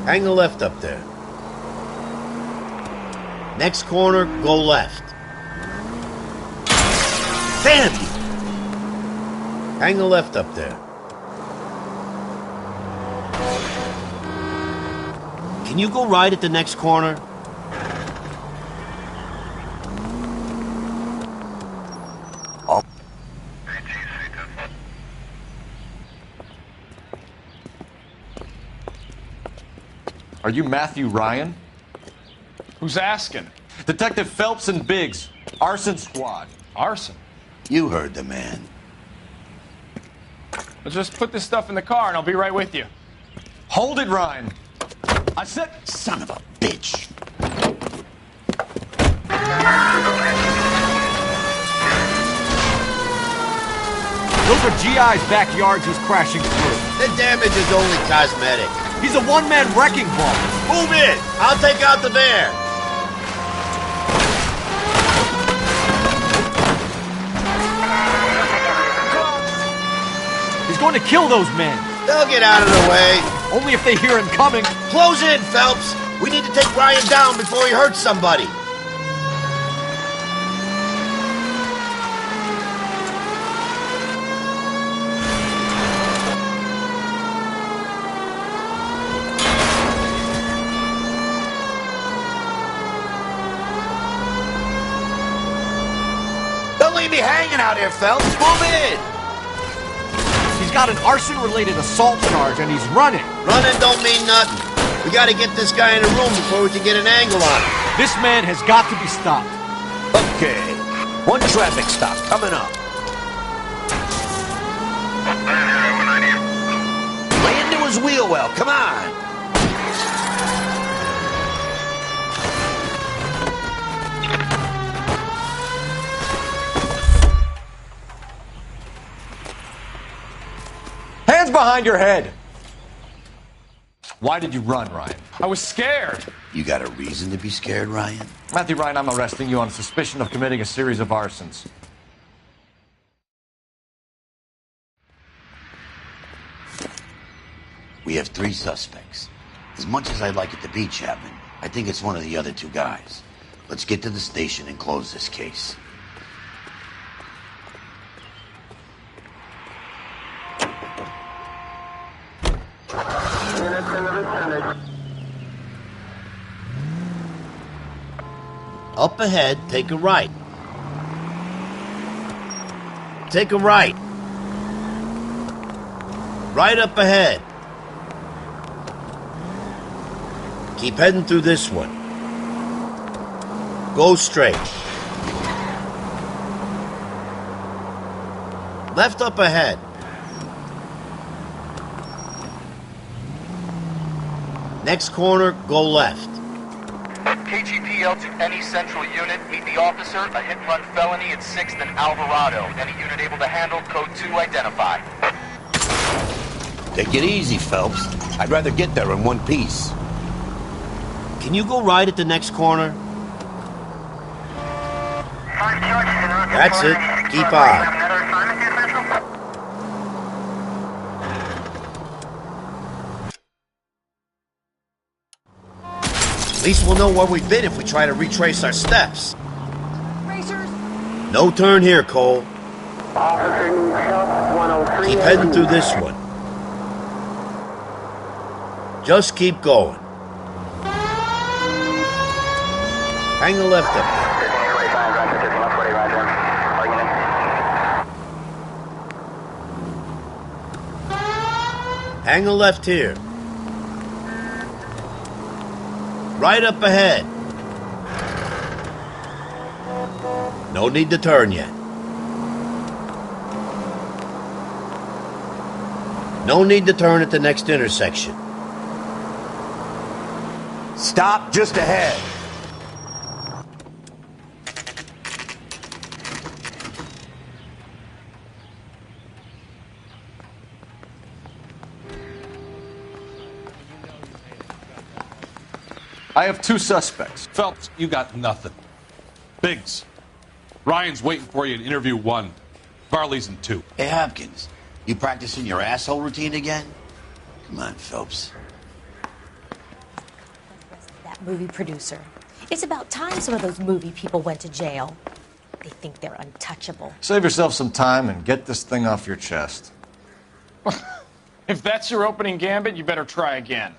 Hang a left up there. Next corner, go left. Damn you! Hang a left up there. Can you go right at the next corner? Oh. Are you Matthew Ryan? Who's asking? Detective Phelps and Biggs, arson squad. Arson? You heard the man. Let's just put this stuff in the car and I'll be right with you. Hold it, Ryan. I said... Son of a bitch. Those are GI's backyards he's crashing through. The damage is only cosmetic. He's a one-man wrecking ball. Move in! I'll take out the van. He's going to kill those men. They'll get out of the way. Only if they hear him coming. Close in, Phelps. We need to take Ryan down before he hurts somebody. Don't leave me hanging out here, Phelps. Move in. He's got an arson-related assault charge and he's running. Running don't mean nothing. We gotta get this guy in a room before we can get an angle on him. This man has got to be stopped. Okay. One traffic stop coming up. Lay into his wheel well. Come on. Hands behind your head! Why did you run, Ryan? I was scared. You got a reason to be scared, Ryan? Matthew Ryan, I'm arresting you on suspicion of committing a series of arsons. We have 3 suspects. As much as I'd like it to be Chapman, I think it's one of the other 2 guys. Let's get to the station and close this case. Up ahead, take a right. Take a right. Right up ahead. Keep heading through this one. Go straight. Left up ahead. Next corner, go left. KGPL to any central unit. Meet the officer. A hit-and-run felony at 6th and Alvarado. Any unit able to handle. Code 2 identified. Take it easy, Phelps. I'd rather get there in one piece. Can you go right at the next corner? That's it. Keep on. At least we'll know where we've been if we try to retrace our steps. Racers! No turn here, Cole. Officer needs help. Keep heading through this one. Just keep going. Hang a left up there. Hang a left here. Right up ahead. No need to turn yet. No need to turn at the next intersection. Stop just ahead. I have 2 suspects. Phelps, you got nothing. Biggs, Ryan's waiting for you in interview 1. Varley's in 2. Hey, Hopkins, you practicing your asshole routine again? Come on, Phelps. That movie producer. It's about time some of those movie people went to jail. They think they're untouchable. Save yourself some time and get this thing off your chest. If that's your opening gambit, you better try again.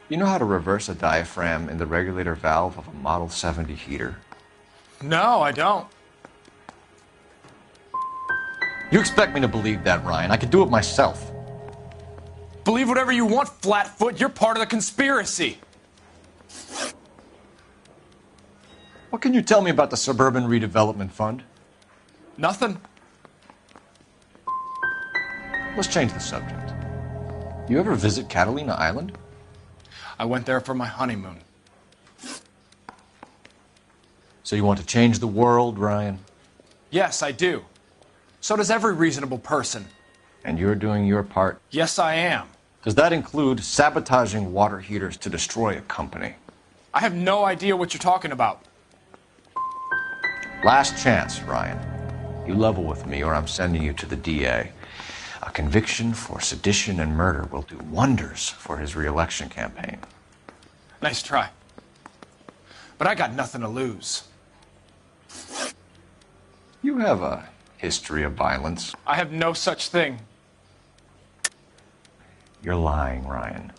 You know how to reverse a diaphragm in the regulator valve of a Model 70 heater? No, I don't. You expect me to believe that, Ryan? I could do it myself. Believe whatever you want, Flatfoot. You're part of the conspiracy. What can you tell me about the Suburban Redevelopment Fund? Nothing. Let's change the subject. You ever visit Catalina Island? I went there for my honeymoon. So you want to change the world, Ryan? Yes, I do. So does every reasonable person. And you're doing your part? Yes, I am. Does that include sabotaging water heaters to destroy a company? I have no idea what you're talking about. Last chance, Ryan. You level with me or I'm sending you to the DA. A conviction for sedition and murder will do wonders for his re-election campaign. Nice try. But I got nothing to lose. You have a history of violence. I have no such thing. You're lying, Ryan.